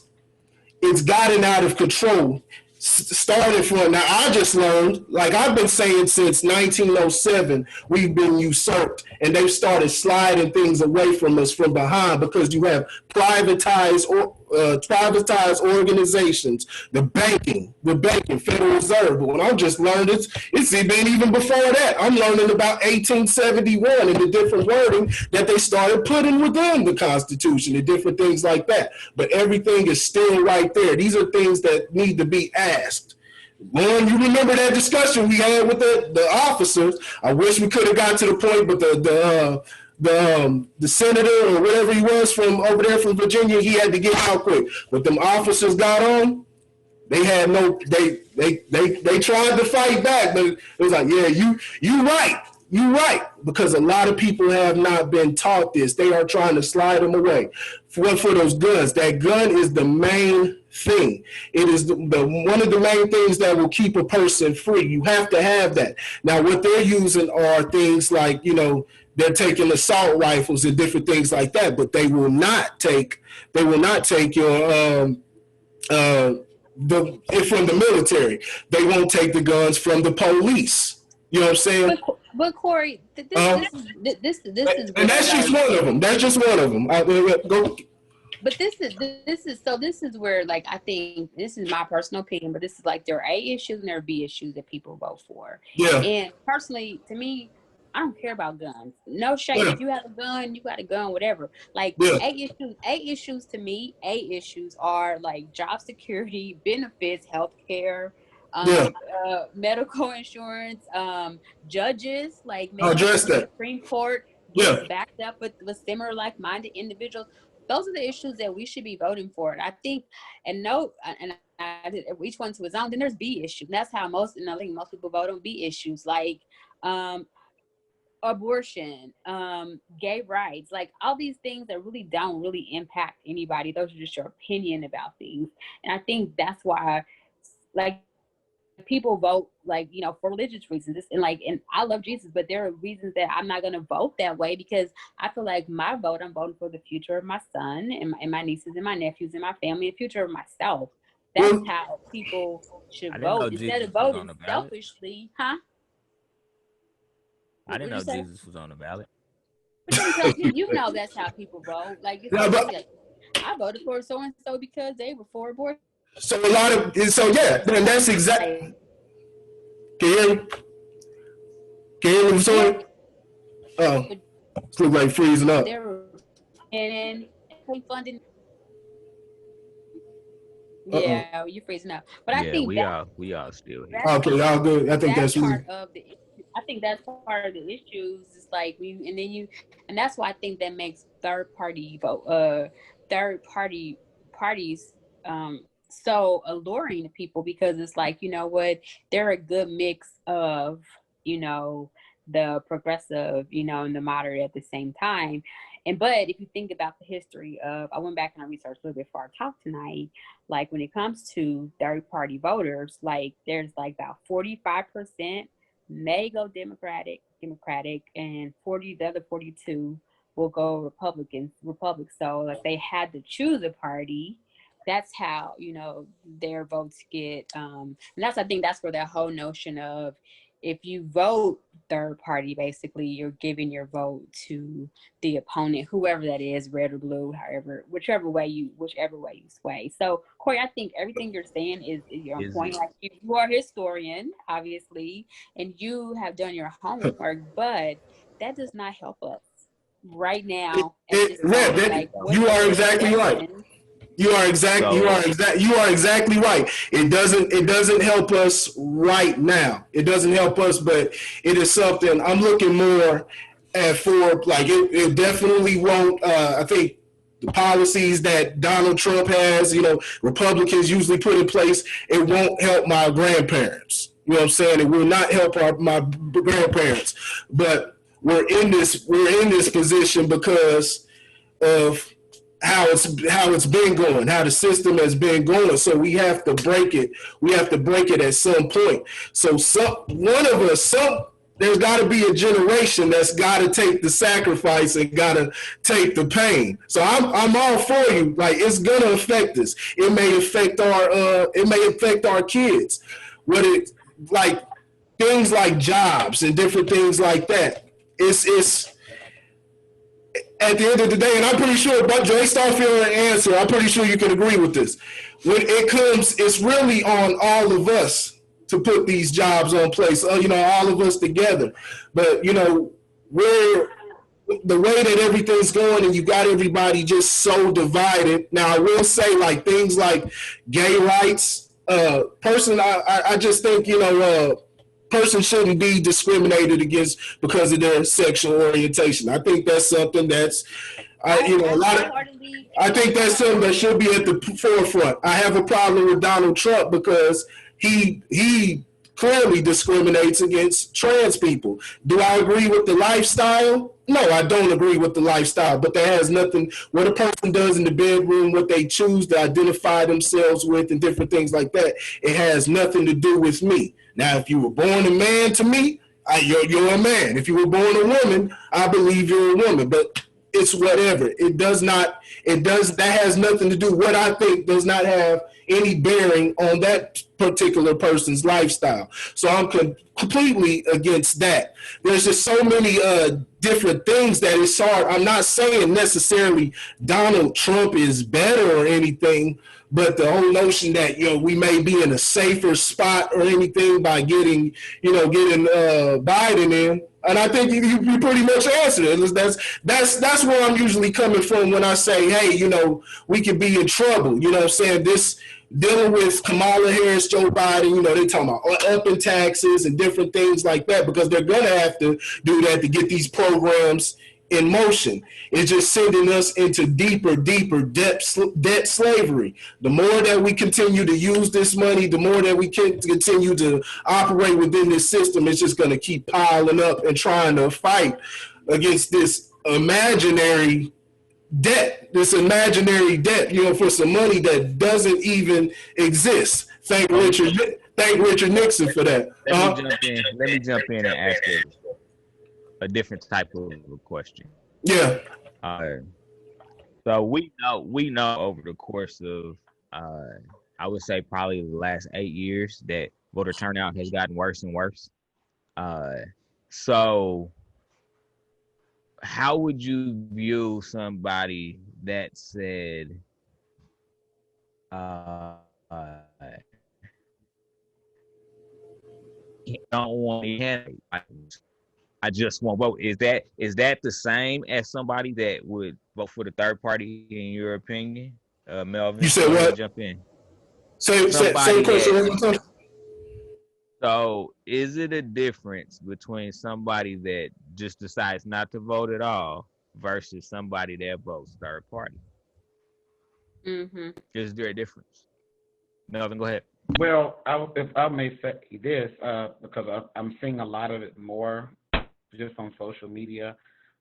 Speaker 4: it's gotten out of control. Starting from now, I just learned, like I've been saying since 1907, we've been usurped, and they've started sliding things away from us from behind, because you have privatized organizations, the banking, Federal Reserve. But when I just learned it's been even before that. I'm learning about 1871 and the different wording that they started putting within the Constitution and different things like that. But everything is still right there. These are things that need to be asked. Lauren, you remember that discussion we had with the officers? I wish we could have got to the point, but the senator or whatever he was from over there from Virginia, he had to get out quick. But them officers got on. They had they tried to fight back, but it was like, yeah, you right, because a lot of people have not been taught this. They are trying to slide them away. For those guns, that gun is the main thing. It is one of the main things that will keep a person free. You have to have that. Now, what they're using are things like, they're taking assault rifles and different things like that, but they will not take your from the military. They won't take the guns from the police. You know what I'm saying?
Speaker 2: But Corey, this is
Speaker 4: and that's just one of them. That's just one of them. Go.
Speaker 2: But this is where, like, I think this is my personal opinion, but this is like there are A issues and there are B issues that people vote for.
Speaker 4: Yeah.
Speaker 2: And personally, to me, I don't care about guns. No shade. Yeah. If you have a gun, you got a gun, whatever. Like, yeah. A issues to me, A issues are like job security, benefits, healthcare, medical insurance, judges, like maybe the Supreme Court backed up with similar like-minded individuals. Those are the issues that we should be voting for. And I think, each one to his own. Then there's B issues. And that's how I think most people vote on B issues, like abortion, gay rights, like all these things that really don't really impact anybody. Those are just your opinion about things. And I think that's why, like, people vote, like, for religious reasons. And I love Jesus, but there are reasons that I'm not going to vote that way, because I feel like my vote, I'm voting for the future of my son and my nieces and my nephews and my family, and future of myself. That's how people should vote instead of voting selfishly, huh?
Speaker 1: I didn't know Jesus was on the ballot.
Speaker 2: But that's how people vote. Like, I voted for so and so because they were for abortion.
Speaker 4: So and that's exactly. Can you hear me? Can you hear me? Sorry. Oh, it's like freezing up.
Speaker 2: And funding. Yeah, you're freezing up. But I
Speaker 1: Yeah,
Speaker 2: think
Speaker 1: we all still here.
Speaker 2: that's
Speaker 4: Okay, y'all good. I think
Speaker 2: that's
Speaker 4: that's me.
Speaker 2: part of the issue. I think that's part of the issues. It's like we and then you and that's why I think that makes third party parties so alluring to people, because it's like, you know what, they're a good mix of, you know, the progressive, you know, and the moderate at the same time. And but if you think about the history of, I went back and I researched a little bit before our talk tonight, like when it comes to third party voters, like there's like about 45% may go Democratic, and 40, the other 42 will go Republic. So like they had to choose a party. That's how, you know, their votes get and that's, I think that's where that whole notion of, if you vote third party, basically you're giving your vote to the opponent, whoever that is, red or blue, however, whichever way you sway. So Corey, I think everything you're saying is on
Speaker 1: Is
Speaker 2: point.
Speaker 1: it?
Speaker 2: Like you are a historian, obviously, and you have done your homework, but that does not help us right now at this
Speaker 4: Rep,
Speaker 2: moment. Like what
Speaker 4: you are
Speaker 2: the
Speaker 4: exactly right.
Speaker 2: projections.
Speaker 4: You are exactly right. It doesn't help us right now. It doesn't help us, but it is something I'm looking more at for, like it definitely won't I think the policies that Donald Trump has, you know, Republicans usually put in place, it won't help my grandparents. You know what I'm saying? It will not help my grandparents. But we're in this position because of how it's been going, how the system has been going. So we have to break it. We have to break it at some point. So there's got to be a generation that's got to take the sacrifice and got to take the pain. So I'm all for you. Like, it's gonna affect us. It may affect our kids. What it like things like jobs and different things like that. It's at the end of the day, and I'm pretty sure, but Dre Starfield answer, I'm pretty sure you can agree with this. When it comes, it's really on all of us to put these jobs on place, you know, all of us together. But, you know, we're the way that everything's going and you got everybody just so divided. Now, I will say, like, things like gay rights, I just think, you know, person shouldn't be discriminated against because of their sexual orientation. I think that's something that's, I think that's something that should be at the forefront. I have a problem with Donald Trump because he clearly discriminates against trans people. Do I agree with the lifestyle? No, I don't agree with the lifestyle, but that has nothing, what a person does in the bedroom, what they choose to identify themselves with and different things like that, it has nothing to do with me. Now, if you were born a man to me, you're a man. If you were born a woman, I believe you're a woman, but it's whatever. That has nothing to do, what I think does not have any bearing on that particular person's lifestyle. So I'm completely against that. There's just so many different things that it's hard. I'm not saying necessarily Donald Trump is better or anything, but the whole notion that, you know, we may be in a safer spot or anything by getting Biden in. And I think you pretty much answered it. That's where I'm usually coming from when I say, hey, you know, we could be in trouble. You know what I'm saying? This dealing with Kamala Harris, Joe Biden, you know, they talking about upping taxes and different things like that, because they're going to have to do that to get these programs in motion. It's just sending us into deeper debt slavery. The more that we continue to use this money, the more that we can continue to operate within this system, it's just going to keep piling up and trying to fight against this imaginary debt, you know, for some money that doesn't even exist. Thank Richard Nixon for that.
Speaker 1: Let me jump in and ask a different type of a question.
Speaker 4: Yeah.
Speaker 1: So we know over the course of I would say probably the last 8 years that voter turnout has gotten worse and worse. So how would you view somebody that said don't want to candidate? I just won't vote. Is that the same as somebody that would vote for the third party in your opinion? Melvin,
Speaker 4: you said what?
Speaker 1: Jump in.
Speaker 4: Same
Speaker 1: somebody
Speaker 4: question.
Speaker 1: that
Speaker 4: One more time.
Speaker 1: So, is it a difference between somebody that just decides not to vote at all versus somebody that votes third party?
Speaker 2: Mm-hmm.
Speaker 1: Is there a difference? Melvin, go ahead.
Speaker 5: Well, if I may say this, because I'm seeing a lot of it more just on social media,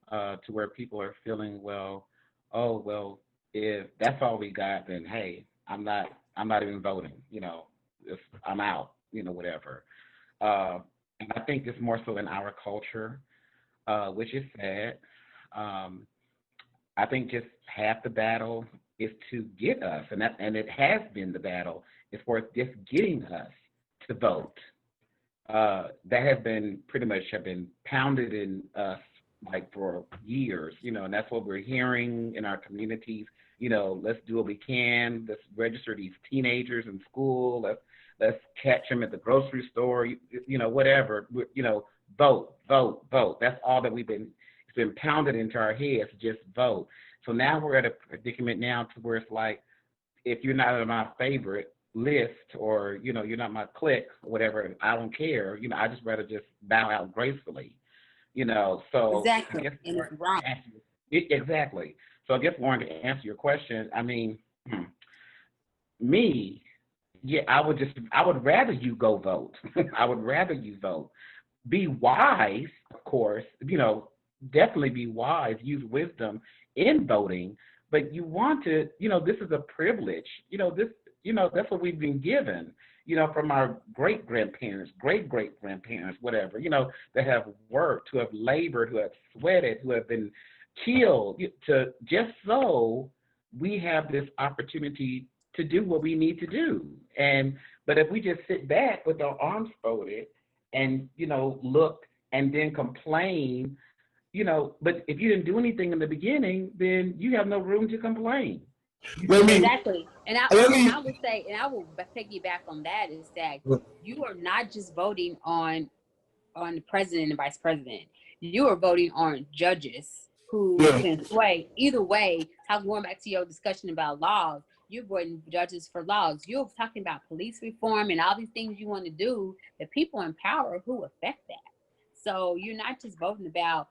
Speaker 5: to where people are feeling, well, oh well, if that's all we got, then hey, I'm not even voting. If I'm out, whatever. And I think it's more so in our culture, which is sad. I think just half the battle is to get us, and it has been the battle, is for just getting us to vote. That have been pretty much have been pounded in us like for years, and that's what we're hearing in our communities. Let's do what we can. Let's register these teenagers in school. Let's catch them at the grocery store. Whatever. Vote, vote, vote. That's all that it's been pounded into our heads. Just vote. So now we're at a predicament now to where it's like, if you're not on my favorite list, or you're not my clique, whatever, I don't care. I just rather just bow out gracefully. So
Speaker 2: Exactly.
Speaker 5: I guess
Speaker 2: And it's wrong.
Speaker 5: exactly. So I guess, Warren, to answer your question, I mean, me, yeah, I would rather you go vote. I would rather you vote. Be wise, of course, definitely be wise, use wisdom in voting, but you want to, this is a privilege. That's what we've been given, from our great-grandparents, great-great-grandparents, whatever, that have worked, who have labored, who have sweated, who have been killed, to just so we have this opportunity to do what we need to do. But if we just sit back with our arms folded and, look and then complain, but if you didn't do anything in the beginning, then you have no room to complain.
Speaker 2: Exactly. And I would say, and I will piggyback on that, is that you are not just voting on the president and vice president. You are voting on judges who can sway. Either way, going back to your discussion about laws, you're voting judges for laws. You're talking about police reform and all these things you want to do, the people in power who affect that. So you're not just voting about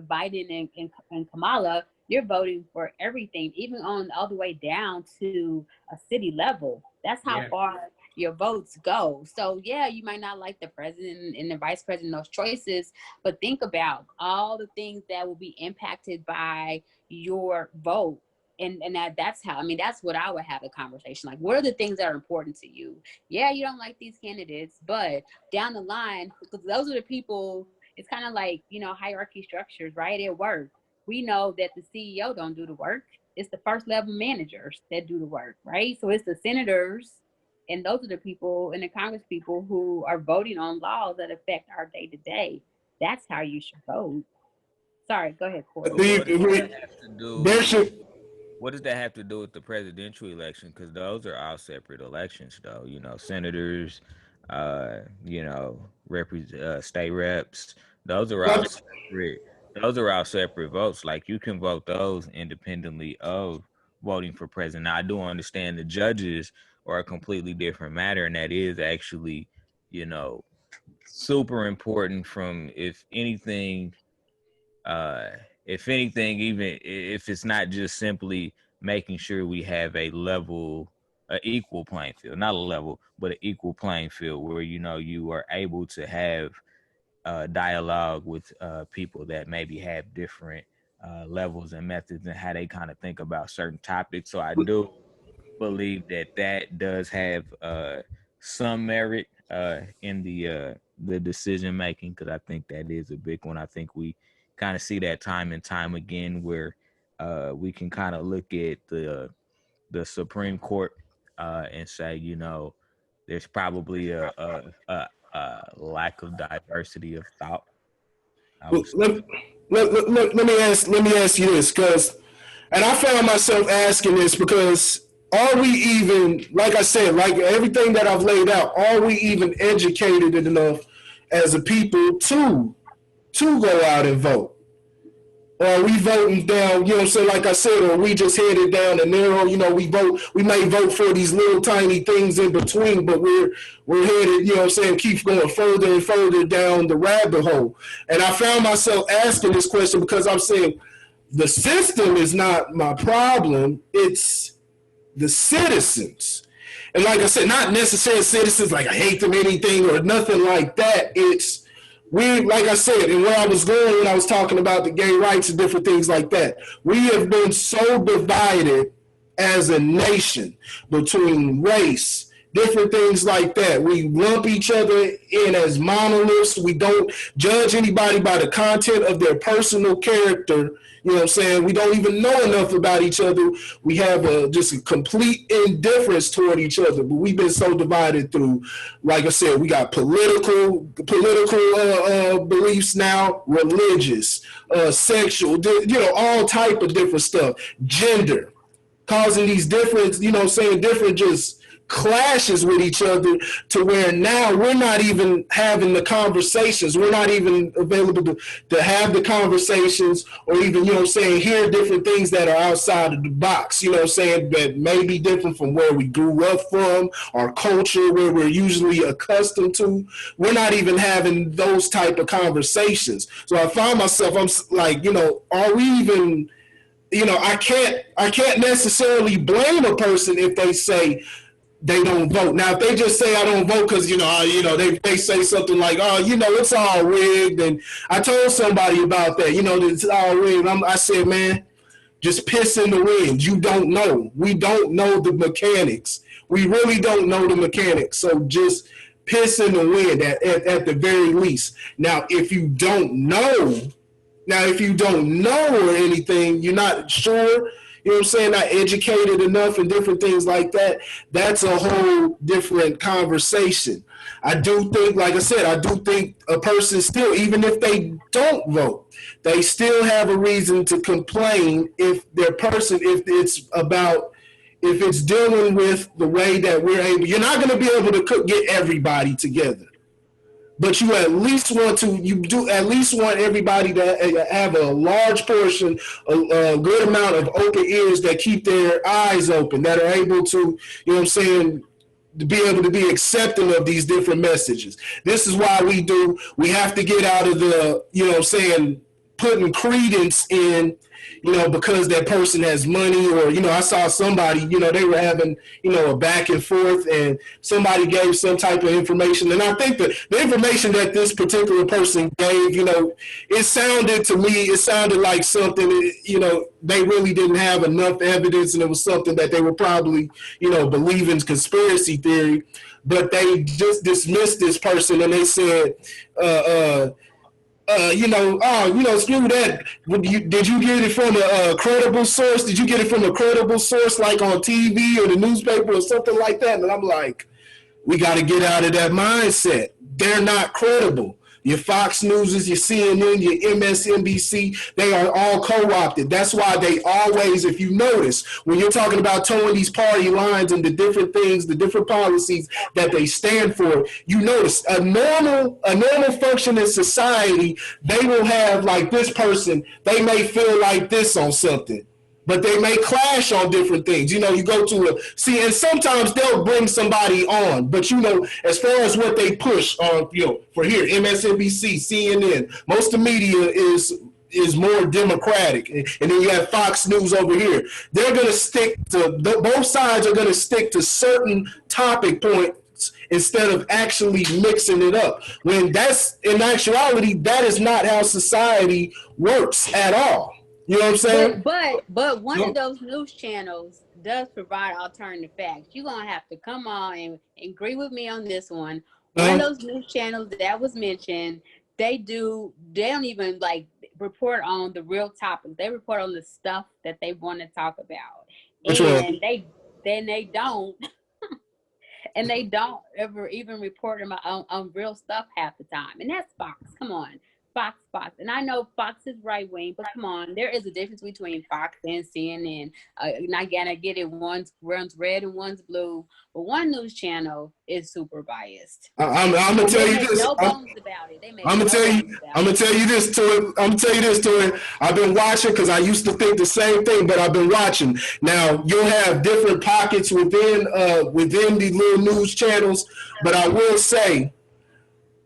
Speaker 2: Biden and Kamala. You're voting for everything, even on all the way down to a city level. That's how far your votes go. So yeah, you might not like the president and the vice president, those choices, but think about all the things that will be impacted by your vote. And that's how, that's what I would have a conversation. Like, what are the things that are important to you? Yeah, you don't like these candidates, but down the line, because those are the people, it's kind of like, hierarchy structures, right? At work, we know that the CEO don't do the work. It's the first level managers that do the work, right? So it's the senators, and those are the people, and the Congress people who are voting on laws that affect our day to day. That's how you should vote. Sorry, go ahead, Corey.
Speaker 1: What does that have to do with the presidential election? Because those are all separate elections, though. Senators, state reps. Those are all separate. Those are all separate votes. Like, you can vote those independently of voting for president. Now, I do understand the judges are a completely different matter, and that is actually, super important. From if anything, even if it's not just simply making sure we have an equal playing field, not a level, but an equal playing field where, you are able to have dialogue with people that maybe have different levels and methods and how they kind of think about certain topics. So I do believe that does have some merit in the decision making, because I think that is a big one. I think we kind of see that time and time again, where we can kind of look at the Supreme Court and say, there's probably a lack of diversity of thought.
Speaker 4: Let me ask you this, and I found myself asking this because, are we even, like I said, like everything that I've laid out, are we even educated enough as a people to go out and vote? Or are we voting down, you know what I'm saying, like I said, or we just headed down the narrow, you know, we may vote for these little tiny things in between, but we're headed, you know what I'm saying, keep going further and further down the rabbit hole. And I found myself asking this question because I'm saying the system is not my problem, it's the citizens. And like I said, not necessarily citizens like I hate them anything or nothing like that. It's we, like I said, and where I was going when I was talking about the gay rights and different things like that, we have been so divided as a nation between race, different things like that. We lump each other in as monoliths. We don't judge anybody by the content of their personal character. You know what I'm saying? We don't even know enough about each other. We have just a complete indifference toward each other. But we've been so divided through, like I said, we got political beliefs now, religious, sexual, you know, all type of different stuff, gender, causing these different, you know what I'm saying, different just clashes with each other to where now we're not even having the conversations. We're not even available to have the conversations or even, you know what I'm saying, hear different things that are outside of the box, you know what I'm saying, that may be different from where we grew up from, our culture, where we're usually accustomed to. We're not even having those type of conversations. So I find myself, I'm like, you know, are we even, you know, I can't necessarily blame a person if they say, they don't vote. Now, if they just say I don't vote because, you know, they say something like, oh, you know, it's all rigged. And I told somebody about that, you know, it's all rigged. I said, man, just piss in the wind. You don't know. We don't know the mechanics. We really don't know the mechanics. So just piss in the wind at the very least. Now, if you don't know or anything, you're not sure, you know what I'm saying, not educated enough and different things like that, that's a whole different conversation. I do think, like I said, I do think a person still, even if they don't vote, they still have a reason to complain if it's dealing with the way that we're able, you're not going to be able to get everybody together. But you do at least want everybody to have a large portion, a good amount of open ears that keep their eyes open, that are able to, you know what I'm saying, to be able to be accepting of these different messages. This is why we have to get out of the, you know what I'm saying, putting credence in, you know, because that person has money, or, you know, I saw somebody, you know, they were having, you know, a back and forth, and somebody gave some type of information. And I think that the information that this particular person gave, you know, it sounded like something, you know, they really didn't have enough evidence, and it was something that they were probably, you know, believing conspiracy theory, but they just dismissed this person and they said, screw that. Did you get it from a credible source? Did you get it from a credible source, like on TV or the newspaper or something like that? And I'm like, we got to get out of that mindset. They're not credible. Your Fox Newses, your CNN, your MSNBC, they are all co-opted. That's why they always, if you notice, when you're talking about towing these party lines and the different things, the different policies that they stand for, you notice a normal functioning society, they will have, like, this person, they may feel like this on something, but they may clash on different things. You know, you go to and sometimes they'll bring somebody on, but, you know, as far as what they push on, you know, for here, MSNBC, CNN, most of the media is more democratic. And then you have Fox News over here. They're going to stick to, both sides are going to stick to certain topic points instead of actually mixing it up. When that's, in actuality, that is not how society works at all. You know what I'm saying?
Speaker 2: But one of those news channels does provide alternative facts. You're going to have to come on and agree with me on this one. One of those news channels that was mentioned, they don't even, like, report on the real topics. They report on the stuff that they want to talk about. And they don't and they don't ever even report on real stuff half the time. And that's Fox. Come on. Fox. And I know Fox is right wing, but come on, there is a difference between Fox and CNN. And I gotta get it. One's red and one's blue, but one news channel is super biased.
Speaker 4: I'm gonna tell you this.
Speaker 2: No bones about it.
Speaker 4: I'm gonna tell you this to it. I'm gonna tell you this to it. I've been watching because I used to think the same thing, but I've been watching. Now you'll have different pockets within the little news channels, but I will say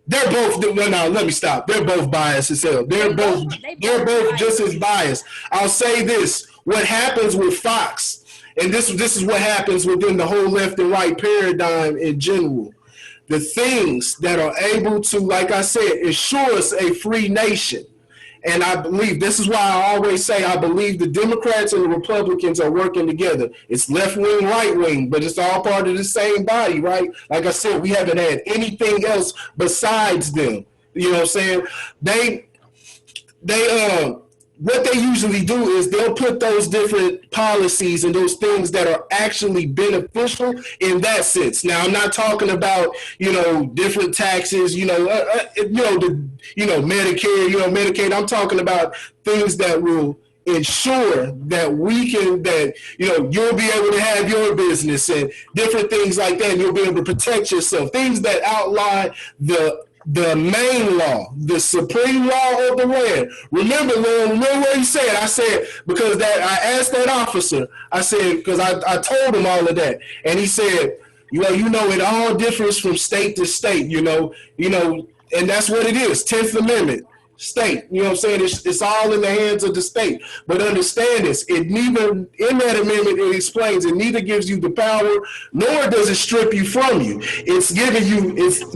Speaker 4: they're both. Well, now let me stop. They're both biased as hell. They're both just as biased. I'll say this: what happens with Fox, and this is what happens within the whole left and right paradigm in general. The things that are able to, like I said, ensure us a free nation. And I believe, this is why I always say I believe the Democrats and the Republicans are working together. It's left wing, right wing, but it's all part of the same body, right? Like I said, we haven't had anything else besides them. You know what I'm saying? They what they usually do is they'll put those different policies and those things that are actually beneficial in that sense. Now, I'm not talking about, different taxes, Medicare, Medicaid. I'm talking about things that will ensure that you'll be able to have your business and different things like that. And you'll be able to protect yourself. Things that outline the main law, the supreme law of the land. Remember what he said? I said, because I asked that officer, I said, because I told him all of that. And he said, it all differs from state to state, and that's what it is. 10th Amendment. State, you know what I'm saying? It's all in the hands of the state. But understand this, in that amendment, it explains it neither gives you the power, nor does it strip you from you. It's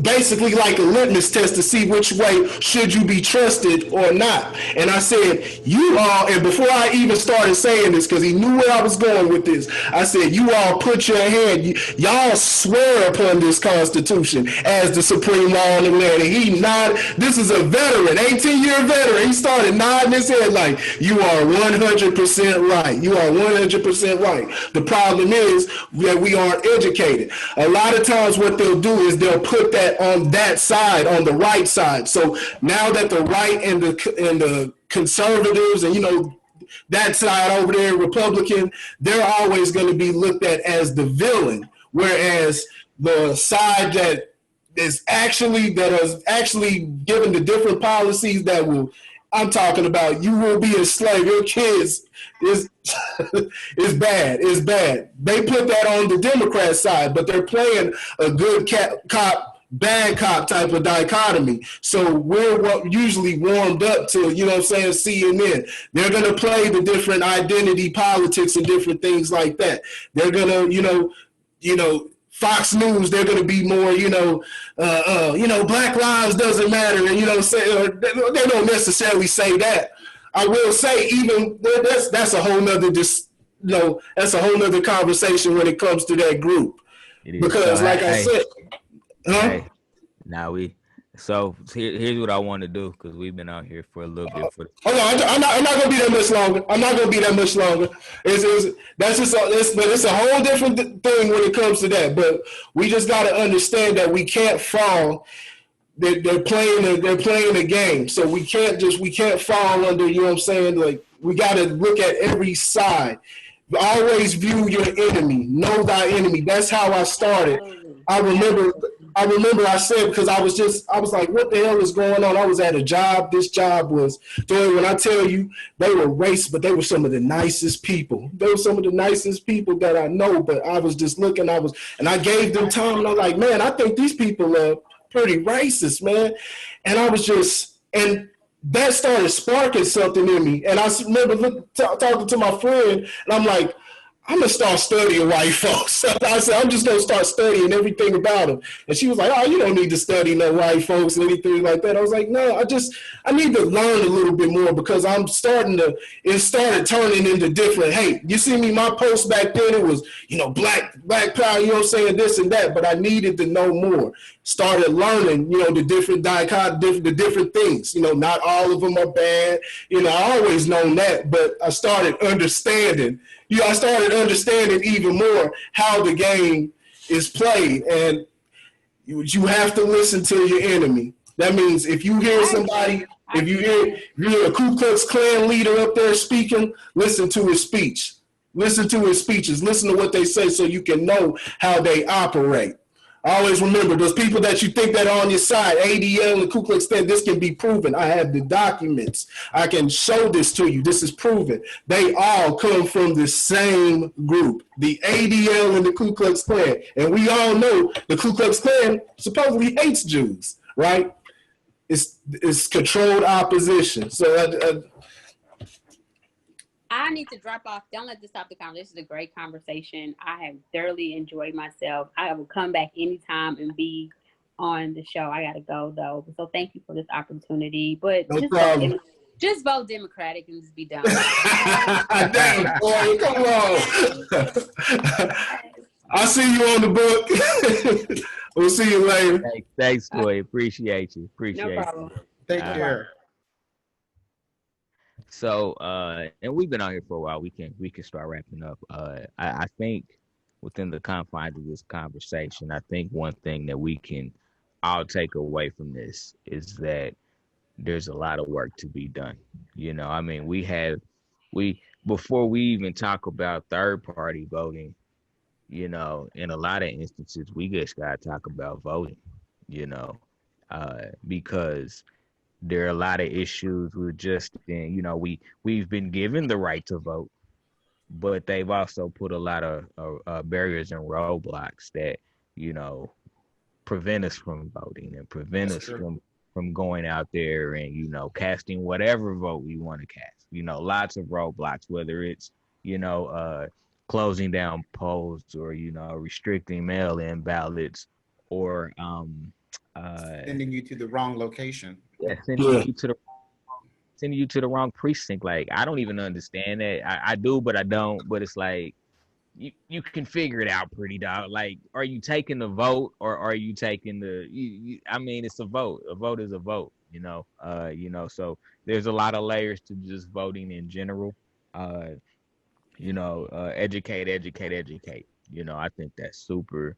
Speaker 4: basically like a litmus test to see which way should you be trusted or not. And I said, and before I even started saying this, because he knew where I was going with this, I said, you all put your hand, y'all swear upon this Constitution as the supreme law in the land. And he nodded. This is a veteran, 18-year veteran. He started nodding his head like, you are 100% right. You are 100% right. The problem is that we aren't educated. A lot of times what they'll do is they'll put that on that side, on the right side. So now that the right and the conservatives and, that side over there, Republican, they're always going to be looked at as the villain. Whereas the side that is actually given the different policies that I'm talking about, you will be enslaved. Your kids is bad. It's bad. They put that on the Democrat side, but they're playing a good cop, bad cop type of dichotomy. So we're usually warmed up to, CNN. They're going to play the different identity politics and different things like that. They're going to, Fox News, they're going to be more, Black lives doesn't matter. And, they don't necessarily say that. I will say even that's a whole nother, that's a whole nother conversation when it comes to that group. Because like I said,
Speaker 1: So here's what I want to do, because we've been out here for a little bit.
Speaker 4: I'm not going to be that much longer. It's a whole different thing when it comes to that. But we just got to understand that we can't fall. They're playing the game, so we can't fall under. You know what I'm saying? Like, we got to look at every side. Always view your enemy. Know thy enemy. That's how I started. I remember I said, because I was like, what the hell is going on? I was at a job. This job was, when I tell you, they were racist, but they were some of the nicest people. They were some of the nicest people that I know, but I was just looking, and I gave them time, and I'm like, man, I think these people are pretty racist, man. And I was and that started sparking something in me. And I remember talking to my friend, and I'm like, I'm going to start studying white folks. I said, I'm just going to start studying everything about them. And she was like, oh, you don't need to study no white folks or anything like that. I was like, no, I need to learn a little bit more, because it started turning into different. Hey, you see me, my post back then, it was, black power, you know what I'm saying, this and that, but I needed to know more. Started learning, the different the different things. Not all of them are bad. I always known that, but I started understanding. I started understanding even more how the game is played, and you have to listen to your enemy. That means if you hear somebody If you hear a Ku Klux Klan leader up there speaking, listen to his speech. Listen to his speeches. Listen to what they say so you can know how they operate. Always remember, those people that you think that are on your side, ADL and Ku Klux Klan, this can be proven. I have the documents. I can show this to you. This is proven. They all come from the same group, the ADL and the Ku Klux Klan. And we all know the Ku Klux Klan supposedly hates Jews, right? It's controlled opposition. So
Speaker 2: I need to drop off. Don't let this stop the conversation. This is a great conversation. I have thoroughly enjoyed myself. I will come back anytime and be on the show. I gotta go though. So thank you for this opportunity. But
Speaker 4: no problem.
Speaker 2: Just vote Democratic and just be done.
Speaker 4: Damn, boy, come on. I'll see you on the book. We'll see you later.
Speaker 1: Thanks, Toy. Appreciate you. Appreciate
Speaker 2: No problem.
Speaker 3: Take
Speaker 1: All
Speaker 3: care.
Speaker 1: So, and we've been out here for a while. We can start wrapping up. I think within the confines of this conversation, I think one thing that we can all take away from this is that there's a lot of work to be done. You know, I mean, before we even talk about third party voting, you know, in a lot of instances, we just gotta talk about voting, you know, because there are a lot of issues with just, you know, we've been given the right to vote, but they've also put a lot of barriers and roadblocks that, you know, prevent us from voting and prevent us from going out there and, you know, casting whatever vote we want to cast. You know, lots of roadblocks, whether it's, you know, closing down polls or, you know, restricting mail-in ballots or
Speaker 3: Sending you to the wrong location.
Speaker 1: sending you to the wrong precinct. Like, I don't even understand that. I do, but I don't. But it's like you can figure it out pretty dog. Like, are you taking the vote or are you taking I mean, it's a vote. A vote is a vote, you know. So there's a lot of layers to just voting in general. You know, educate. You know, I think that's super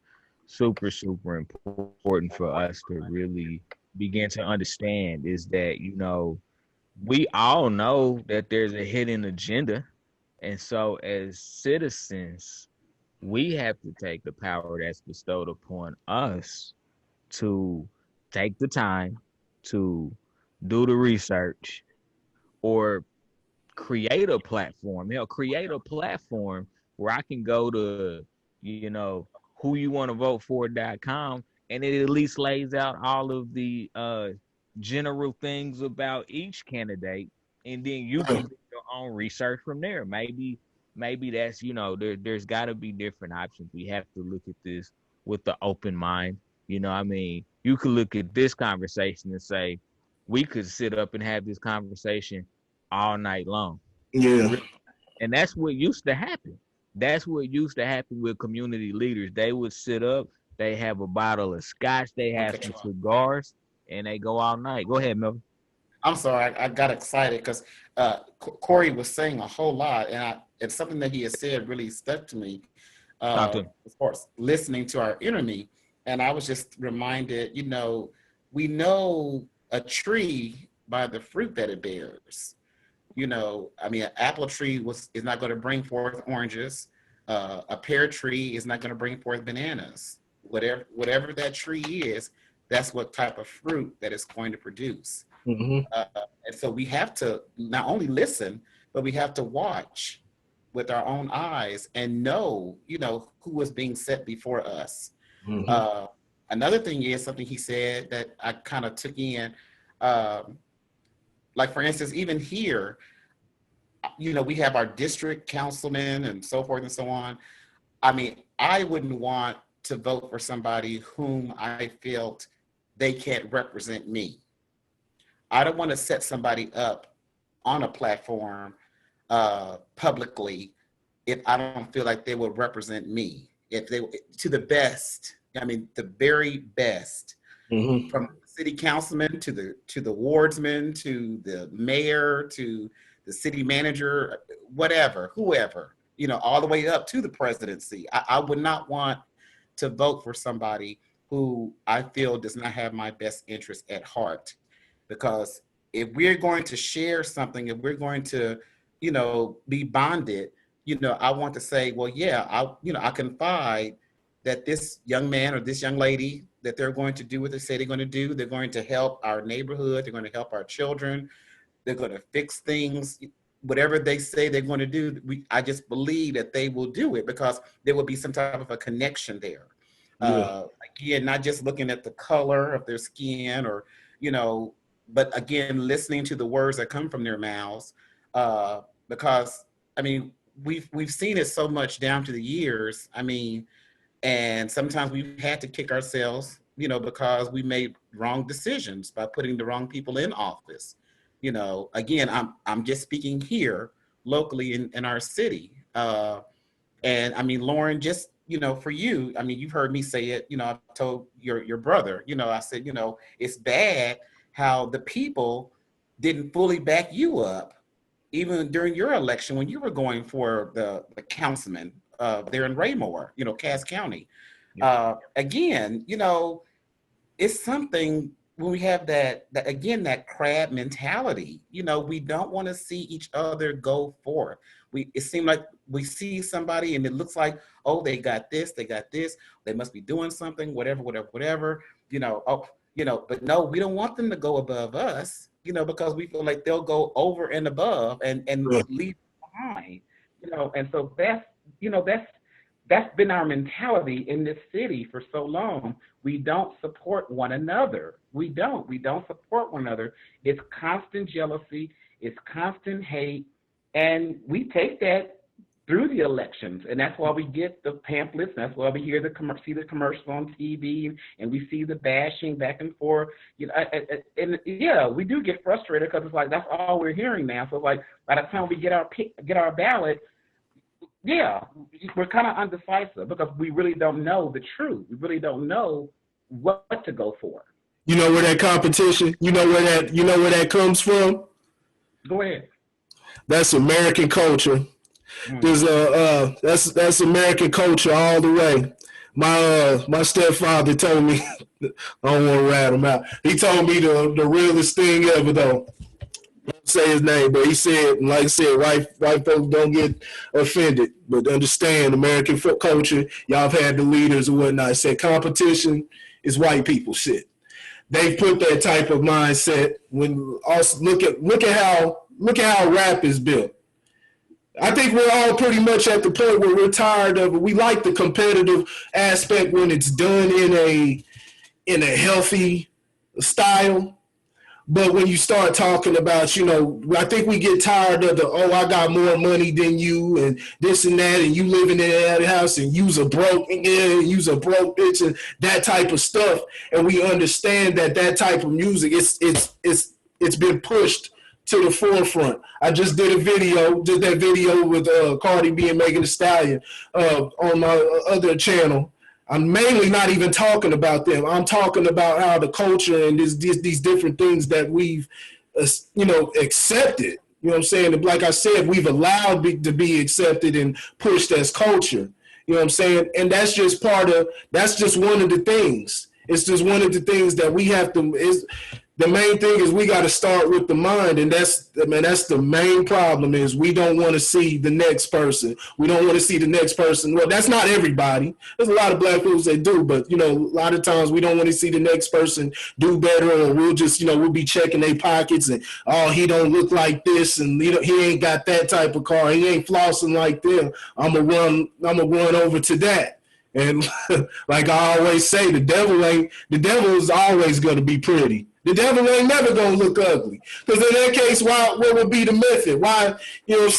Speaker 1: important for us to really begin to understand is that, you know, we all know that there's a hidden agenda. And so as citizens, we have to take the power that's bestowed upon us to take the time to do the research or create a platform. Create a platform where I can go to, you know, whoyouwantovotefor.com, and it at least lays out all of the general things about each candidate, and then you can do your own research from there. Maybe that's, you know, there's got to be different options. We have to look at this with the open mind. You know, I mean, you could look at this conversation and say, we could sit up and have this conversation all night long.
Speaker 4: Yeah.
Speaker 1: And that's what used to happen. That's what used to happen with community leaders. They would sit up, they have a bottle of scotch, they have some cigars, and they go all night. Go ahead, Melvin.
Speaker 3: I'm sorry, I got excited because Corey was saying a whole lot, and it's something that he has said really stuck to me. As far as listening to our enemy, and I was just reminded, you know, we know a tree by the fruit that it bears. You know, I mean, an apple tree is not going to bring forth oranges. A pear tree is not going to bring forth bananas. Whatever that tree is, that's what type of fruit that it's going to produce.
Speaker 4: Mm-hmm.
Speaker 3: And so we have to not only listen, but we have to watch with our own eyes and know, you know, who is being set before us. Mm-hmm. Another thing is something he said that I kind of took in. Like, for instance, even here, you know, we have our district councilmen and so forth and so on. I mean, I wouldn't want to vote for somebody whom I felt they can't represent me. I don't want to set somebody up on a platform publicly if I don't feel like they will represent me. If they, to the best, I mean, the very best, mm-hmm. from city councilman to the wardsman to the mayor to the city manager, whatever, whoever, you know, all the way up to the presidency. I would not want to vote for somebody who I feel does not have my best interest at heart, because if we're going to share something, if we're going to, be bonded, I want to say, well, yeah, I confide that this young man or this young lady, that they're going to do what they say they're going to do. They're going to help our neighborhood. They're going to help our children. They're going to fix things. Whatever they say they're going to do, I just believe that they will do it because there will be some type of a connection there.
Speaker 4: Yeah.
Speaker 3: Again, not just looking at the color of their skin or, but again, listening to the words that come from their mouths. Because, I mean, we've seen it so much down to the years. I mean, and sometimes we've had to kick ourselves, because we made wrong decisions by putting the wrong people in office. Again, I'm just speaking here locally in our city. And I mean, Lauren, just, for you, I mean, you've heard me say it, I've told your brother, I said, it's bad how the people didn't fully back you up, even during your election when you were going for the councilman there in Raymore, Cass County.
Speaker 1: Yeah.
Speaker 3: Again, it's something when we have that crab mentality, we don't want to see each other go forth. It seems like we see somebody and it looks like, oh, they got this, they must be doing something, whatever, but no, we don't want them to go above us, because we feel like they'll go over and above and leave behind, and so that's been our mentality in this city for so long. We don't support one another. We don't support one another. It's constant jealousy. It's constant hate. And we take that through the elections. And that's why we get the pamphlets. That's why we hear see the commercial on TV and we see the bashing back and forth. And yeah, we do get frustrated because it's like, that's all we're hearing now. So like by the time we get our ballot, yeah, we're kind of undecisive because we really don't know the truth. We really don't know what to go for.
Speaker 4: You know where that competition, you know where that comes from?
Speaker 3: Go ahead.
Speaker 4: That's American culture. There's that's American culture all the way. My stepfather told me, I don't want to rat him out. He told me the realest thing ever though. Don't say his name, but he said, like I said, white folks don't get offended, but understand American culture. Y'all have had the leaders and whatnot. He said competition is white people shit. They put that type of mindset when also look at how rap is built. I think we're all pretty much at the point where we're tired of it. We like the competitive aspect when it's done in a healthy style. But when you start talking about, I think we get tired of I got more money than you and this and that, and you living in that house and you's a broke bitch and that type of stuff. And we understand that type of music, it's been pushed to the forefront. I just did that video with Cardi B and Megan Thee Stallion on my other channel. I'm mainly not even talking about them. I'm talking about how the culture and these different things that we've, accepted. You know what I'm saying? Like I said, we've allowed to be accepted and pushed as culture. You know what I'm saying? And that's just one of the things. It's just one of the things that we have to. The main thing is we got to start with the mind, and that's the main problem is we don't want to see the next person. We don't want to see the next person. Well, that's not everybody. There's a lot of black folks that do, but a lot of times we don't want to see the next person do better, or we'll just we'll be checking their pockets and he don't look like this, and he ain't got that type of car. He ain't flossing like them. I'm gonna run over to that. And like I always say, the devil is always gonna be pretty. The devil ain't never gonna look ugly. Because in that case, what would be the method? Why, if I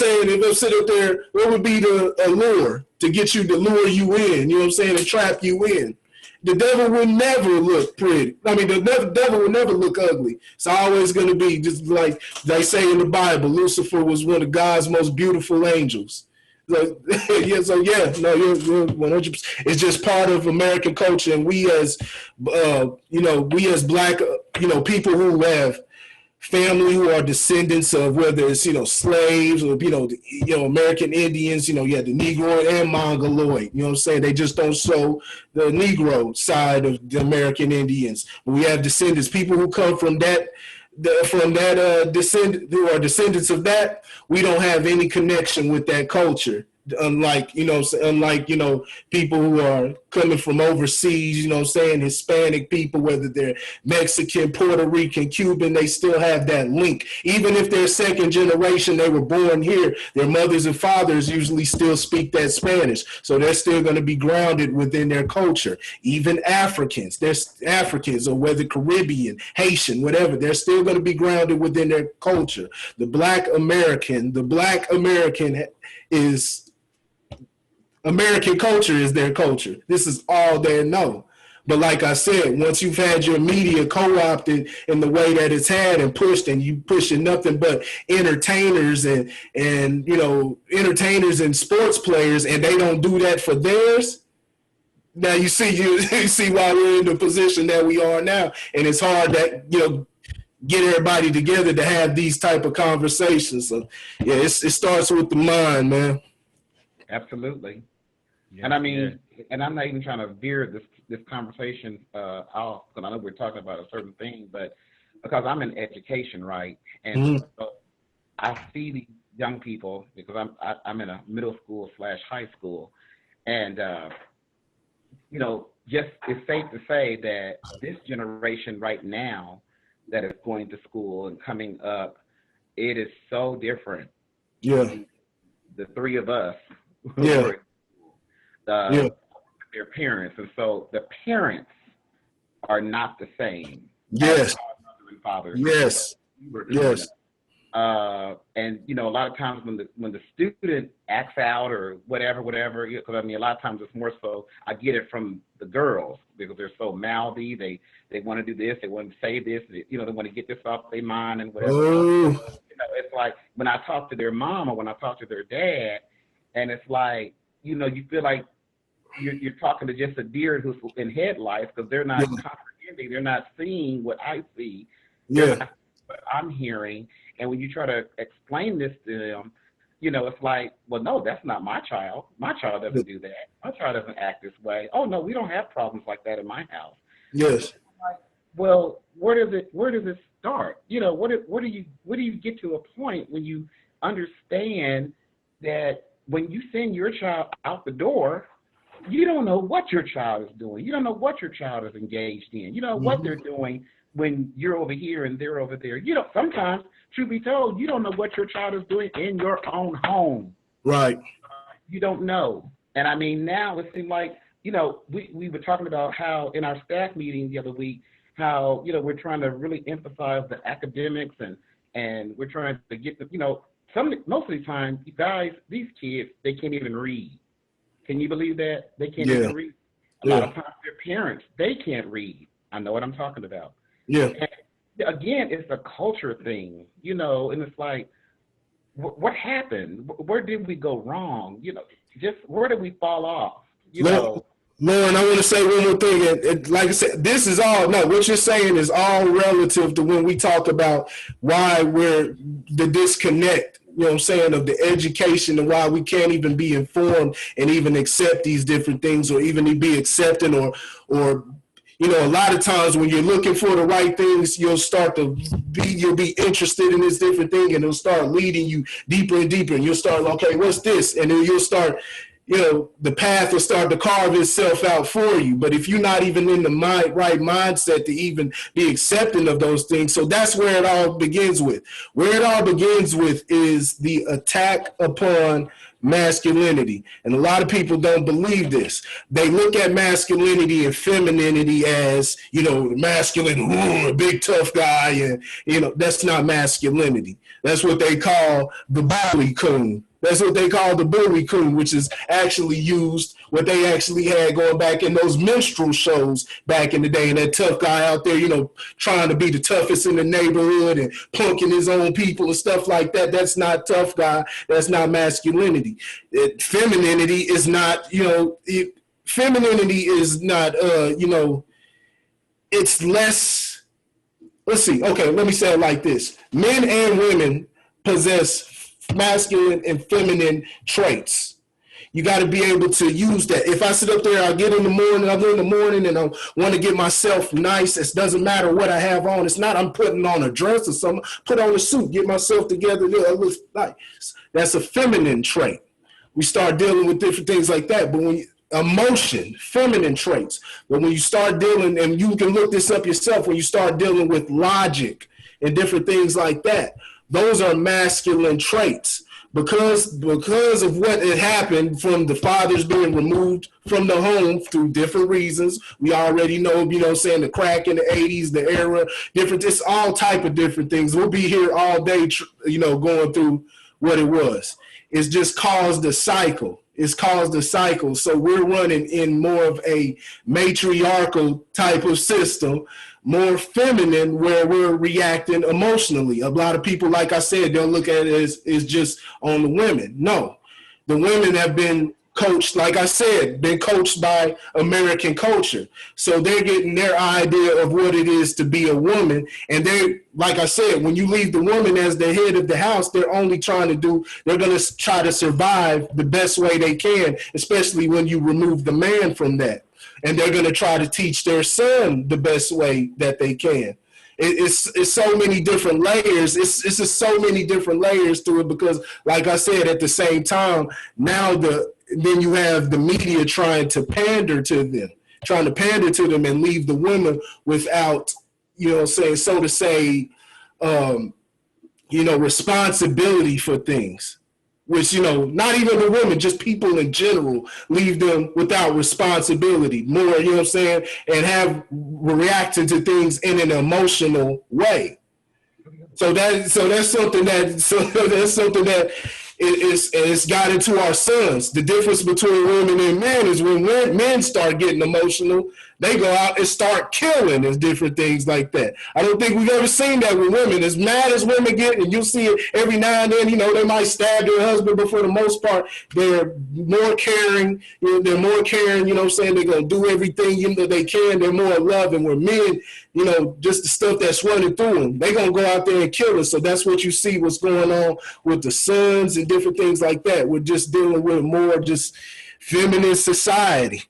Speaker 4: sit up there, what would be the allure to get you to lure you in, to trap you in? The devil will never look pretty. I mean, the devil will never look ugly. It's always gonna be just like they say in the Bible, Lucifer was one of God's most beautiful angels. You're 100%. It's just part of American culture, and we as black, people who have family who are descendants of whether it's slaves or American Indians, you have the Negro and Mongoloid. You know what I'm saying? They just don't show the Negro side of the American Indians. But we have descendants, people who come from that from that descendants of that, we don't have any connection with that culture. Unlike people who are coming from overseas, Hispanic people, whether they're Mexican, Puerto Rican, Cuban, they still have that link. Even if they're second generation, they were born here, their mothers and fathers usually still speak that Spanish. So they're still going to be grounded within their culture. Even Africans, or whether Caribbean, Haitian, whatever, they're still going to be grounded within their culture. The Black American is American culture is their culture. This is all they know. But like I said, once you've had your media co-opted in the way that it's had and pushed, and you pushing nothing but entertainers and entertainers and sports players, and they don't do that for theirs. Now you see why we're in the position that we are now, and it's hard that get everybody together to have these type of conversations. So yeah, it starts with the mind, man.
Speaker 5: Absolutely.
Speaker 1: Yeah,
Speaker 5: And I mean, and I'm not even trying to veer this conversation off, because I know we're talking about a certain thing, but because I'm in education, right? And so I see these young people, because I'm in a middle school / high school, and just it's safe to say that this generation right now that is going to school and coming up, it is so different.
Speaker 4: Yeah.
Speaker 5: The three of us.
Speaker 4: Yeah.
Speaker 5: Their parents, and so the parents are not the same.
Speaker 4: Yes.
Speaker 5: Mother and father.
Speaker 4: Yes. Yes.
Speaker 5: And a lot of times when the student acts out or whatever, because I mean a lot of times it's more so I get it from the girls because they're so mouthy. They want to do this, they want to say this, they want to get this off their mind and whatever.
Speaker 4: Oh.
Speaker 5: It's like when I talk to their mom or when I talk to their dad, and it's like you feel like you're talking to just a deer who's in headlights, because they're not comprehending, they're not seeing what I see.
Speaker 4: Yeah.
Speaker 5: What I'm hearing. And when you try to explain this to them, it's like, well, no, that's not my child. My child doesn't do that. My child doesn't act this way. Oh no, we don't have problems like that in my house.
Speaker 4: Yes.
Speaker 5: Like, well, where does it start? Where do you get to a point when you understand that when you send your child out the door, you don't know what your child is doing. You don't know what your child is engaged in. You know what they're doing when you're over here and they're over there. Sometimes, truth be told, you don't know what your child is doing in your own home.
Speaker 4: Right.
Speaker 5: You don't know. And I mean, now it seems like, we were talking about how in our staff meeting the other week, how, we're trying to really emphasize the academics and we're trying to get the, most of the time, you guys, these kids, they can't even read. Can you believe that? They can't even read. A lot of times their parents, they can't read. I know what I'm talking about.
Speaker 4: Yeah.
Speaker 5: And again, it's a culture thing, and it's like, what happened? Where did we go wrong? Just where did we fall off?
Speaker 4: Lauren, I want to say one more thing. And like I said, what you're saying is all relative to when we talk about why we're the disconnect, of the education and why we can't even be informed and even accept these different things or even be accepting or a lot of times when you're looking for the right things, you'll be interested in this different thing and it'll start leading you deeper and deeper. And you'll start, okay, what's this? And then you'll start, the path will start to carve itself out for you. But if you're not even in the right mindset to even be accepting of those things, so that's where it all begins with. Where it all begins with is the attack upon masculinity. And a lot of people don't believe this. They look at masculinity and femininity as, masculine, a big tough guy. And, that's not masculinity. That's what they call the bully coon. That's what they call the bully coon, which is actually used, what they actually had going back in those minstrel shows back in the day. And that tough guy out there, trying to be the toughest in the neighborhood and punking his own people and stuff like that. That's not tough guy. That's not masculinity. Femininity is not, femininity is not, it's less, let's see. Okay, let me say it like this. Men and women possess masculine and feminine traits. You got to be able to use that. If I sit up there, I'm in the morning and I want to get myself nice. It doesn't matter what I have on. It's not I'm putting on a dress or something. Put on a suit, get myself together. That's a feminine trait. We start dealing with different things like that. But when emotion, feminine traits. But when you start dealing, and you can look this up yourself, when you start dealing with logic and different things like that, those are masculine traits. Because of what had happened from the fathers being removed from the home through different reasons. We already know, the crack in the 80s, the era, it's all type of different things. We'll be here all day, going through what it was. It's just caused a cycle. It's caused a cycle. So we're running in more of a matriarchal type of system, more feminine, where we're reacting emotionally. A lot of people, like I said, they'll look at it as just on the women. No, the women have been coached, like I said, been coached by American culture. So they're getting their idea of what it is to be a woman. And they, like I said, when you leave the woman as the head of the house, they're going to try to survive the best way they can, especially when you remove the man from that. And they're going to try to teach their son the best way that they can. It's so many different layers. It's just so many different layers to it because, like I said, at the same time, now then you have the media trying to pander to them and leave the women without, so to say, responsibility for things. Which, not even the women, just people in general, leave them without responsibility more, and have reacting to things in an emotional way. So that's something that it's got into our sons. The difference between women and men is when men start getting emotional, they go out and start killing and different things like that. I don't think we've ever seen that with women. As mad as women get, and you'll see it every now and then, they might stab their husband, but for the most part, they're more caring. They're more caring, they're going to do everything they can. They're more loving. Where men, just the stuff that's running through them, they're going to go out there and kill us. So that's what you see what's going on with the sons and different things like that. We're just dealing with more just feminist society.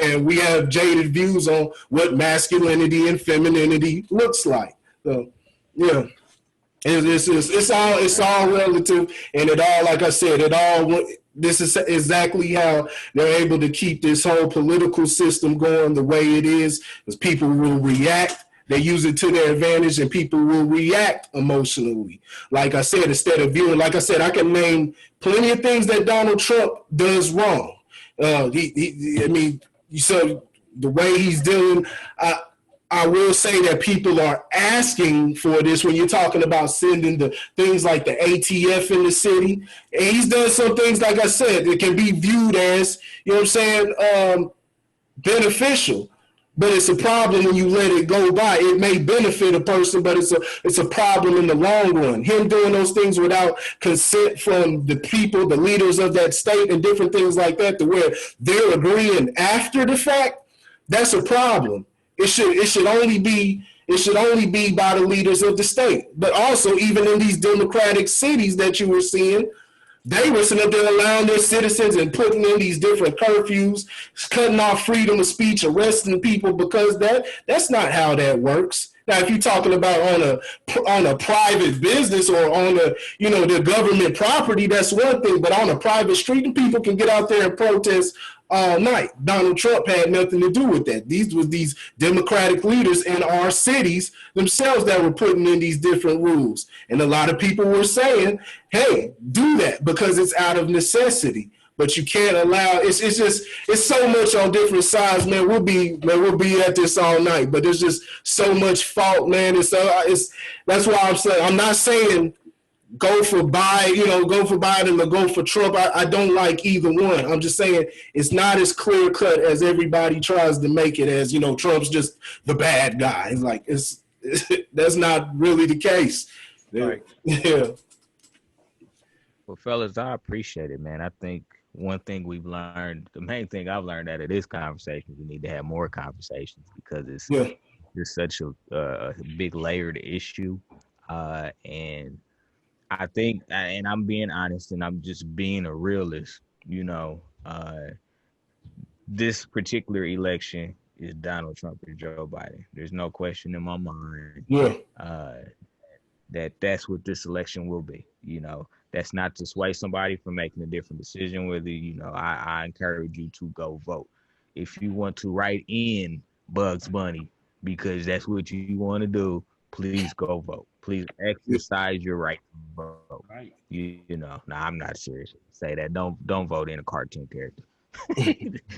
Speaker 4: And we have jaded views on what masculinity and femininity looks like. So, yeah, it's all relative, and it all, like I said, this is exactly how they're able to keep this whole political system going the way it is, because people will react. They use it to their advantage, and people will react emotionally. Like I said, instead of viewing, like I said, I can name plenty of things that Donald Trump does wrong. So the way he's dealing, I will say that people are asking for this when you're talking about sending the things like the ATF in the city. And he's done some things, like I said, that can be viewed as, beneficial. But it's a problem when you let it go by. It may benefit a person, but it's a problem in the long run. Him doing those things without consent from the people, the leaders of that state, and different things like that, to where they're agreeing after the fact, that's a problem. It should only be by the leaders of the state. But also, even in these democratic cities that you were seeing, they were sitting up there allowing their citizens and putting in these different curfews, cutting off freedom of speech, arresting people, because that's not how that works. Now, if you're talking about on a private business or on the government property, that's one thing. But on a private street, people can get out there and protest all night. Donald Trump had nothing to do with that. These were these democratic leaders in our cities themselves that were putting in these different rules. And a lot of people were saying, hey, do that because it's out of necessity. But you can't allow, it's so much on different sides, man. We'll be at this all night, but there's just so much fault, man. That's why I'm saying, I'm not saying go for Biden or go for Trump. I don't like either one. I'm just saying it's not as clear cut as everybody tries to make it as, Trump's just the bad guy. It's like, that's not really the case.
Speaker 5: Right.
Speaker 4: Yeah.
Speaker 1: Well, fellas, I appreciate it, man. I think one thing we've learned, the main thing I've learned out of this conversation, we need to have more conversations because it's such a big layered issue. And I think, and I'm being honest and I'm just being a realist, Uh, this particular election is Donald Trump or Joe Biden. There's no question in my mind
Speaker 4: Yeah.
Speaker 1: uh, that that's what this election will be. You know, that's not to sway somebody from making a different decision. Whether, you know, I encourage you to go vote. If you want to write in Bugs Bunny because that's what you want to do, please go vote. Please exercise your right to vote.
Speaker 5: Right.
Speaker 1: You know, no, I'm not serious. Say that. Don't vote in a cartoon character.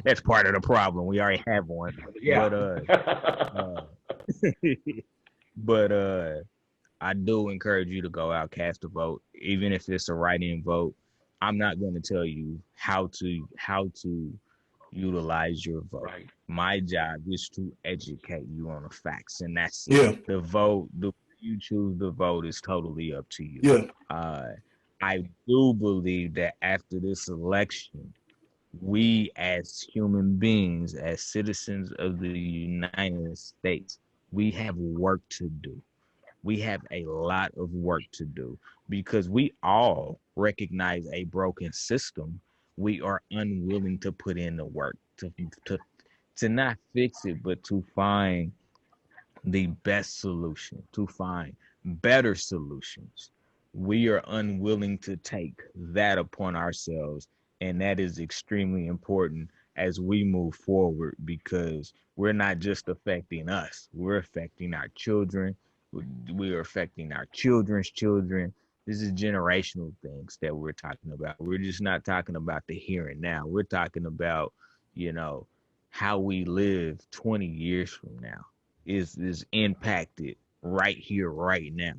Speaker 1: That's part of the problem. We already have one.
Speaker 5: Yeah.
Speaker 1: But I do encourage you to go out, cast a vote, even if it's a write-in vote. I'm not going to tell you how to utilize your vote.
Speaker 5: Right.
Speaker 1: My job is to educate you on the facts, and that's
Speaker 4: Yeah.
Speaker 1: the vote. The you choose the vote is totally up to you.
Speaker 4: Yeah.
Speaker 1: I do believe that after this election, we as human beings, as citizens of the United States, we have work to do. We have a lot of work to do because we all recognize a broken system. We are unwilling to put in the work to not fix it, but to find the best solution, to find better solutions. We are unwilling to take that upon ourselves. And that is extremely important as we move forward because we're not just affecting us, we're affecting our children, we are affecting our children's children. This is generational things that we're talking about. We're just not talking about the here and now. We're talking about, you know, how we live 20 years from now is impacted right here, right now.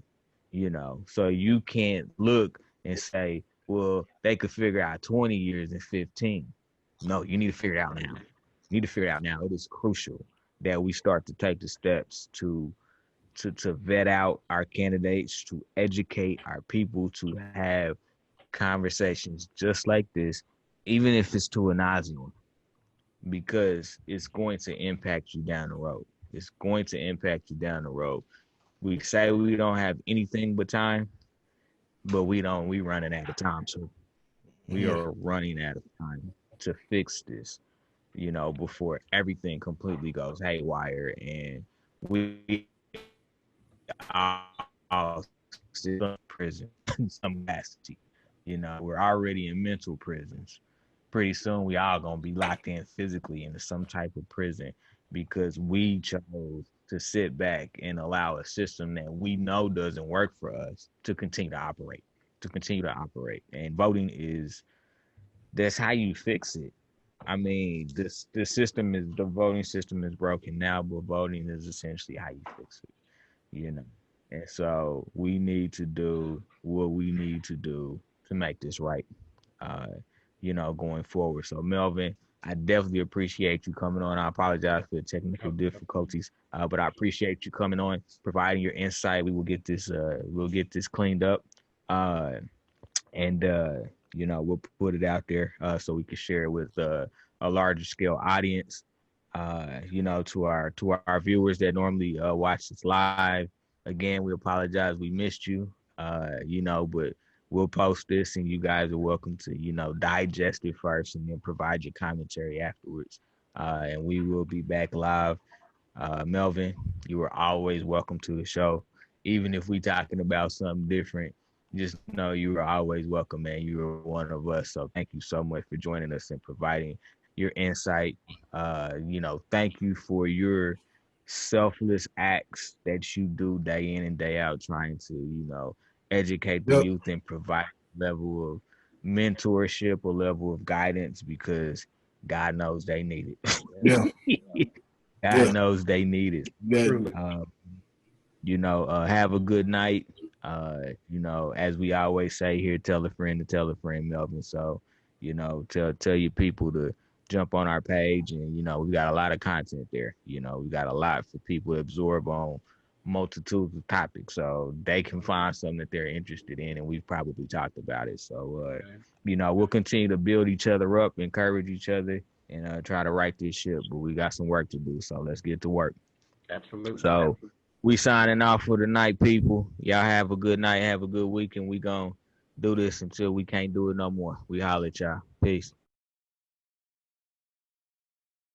Speaker 1: You know, so you can't look and say, well, they could figure out 20 years and 15. No, you need to figure it out now. You need to figure it out now. It is crucial that we start to take the steps to vet out our candidates, to educate our people, to have conversations just like this, even if it's to a nauseum, because it's going to impact you down the road. It's going to impact you down the road. We say we don't have anything but time, but we running out of time. So we are running out of time to fix this, you know, before everything completely goes haywire and we all still in prison in some capacity. You know, we're already in mental prisons. Pretty soon we all gonna be locked in physically into some type of prison because we chose to sit back and allow a system that we know doesn't work for us to continue to operate. And voting that's how you fix it. I mean, the voting system is broken now, but voting is essentially how you fix it, you know. And so we need to do what we need to do to make this right, uh, you know, going forward. So Melvin, I definitely appreciate you coming on. I apologize for the technical difficulties, but I appreciate you coming on, providing your insight. We will get this cleaned up, and you know, we'll put it out there so we can share it with a larger scale audience. You know, to our viewers that normally watch this live. Again, we apologize. We missed you. You know, but we'll post this, and you guys are welcome to, you know, digest it first, and then provide your commentary afterwards. And we will be back live. Melvin, you are always welcome to the show, even if we talking about something different. Just know you are always welcome, man. You are one of us. So thank you so much for joining us and providing your insight. You know, thank you for your selfless acts that you do day in and day out, trying to, you know, educate the youth and provide a level of mentorship, a level of guidance, because God knows they need it.
Speaker 4: Yeah.
Speaker 1: God knows they need it.
Speaker 4: Yeah.
Speaker 1: You know, have a good night. You know, as we always say here, tell a friend to tell a friend, Melvin. So, you know, tell your people to jump on our page, and, you know, we got a lot of content there. You know, we got a lot for people to absorb on multitudes of topics, so they can find something that they're interested in, and we've probably talked about it. So, you know, we'll continue to build each other up, encourage each other, and try to right this ship. But we got some work to do, so let's get to work.
Speaker 5: Absolutely.
Speaker 1: So we signing off for the night, people. Y'all have a good night, have a good week, and we gonna do this until we can't do it no more. We holler at y'all. Peace.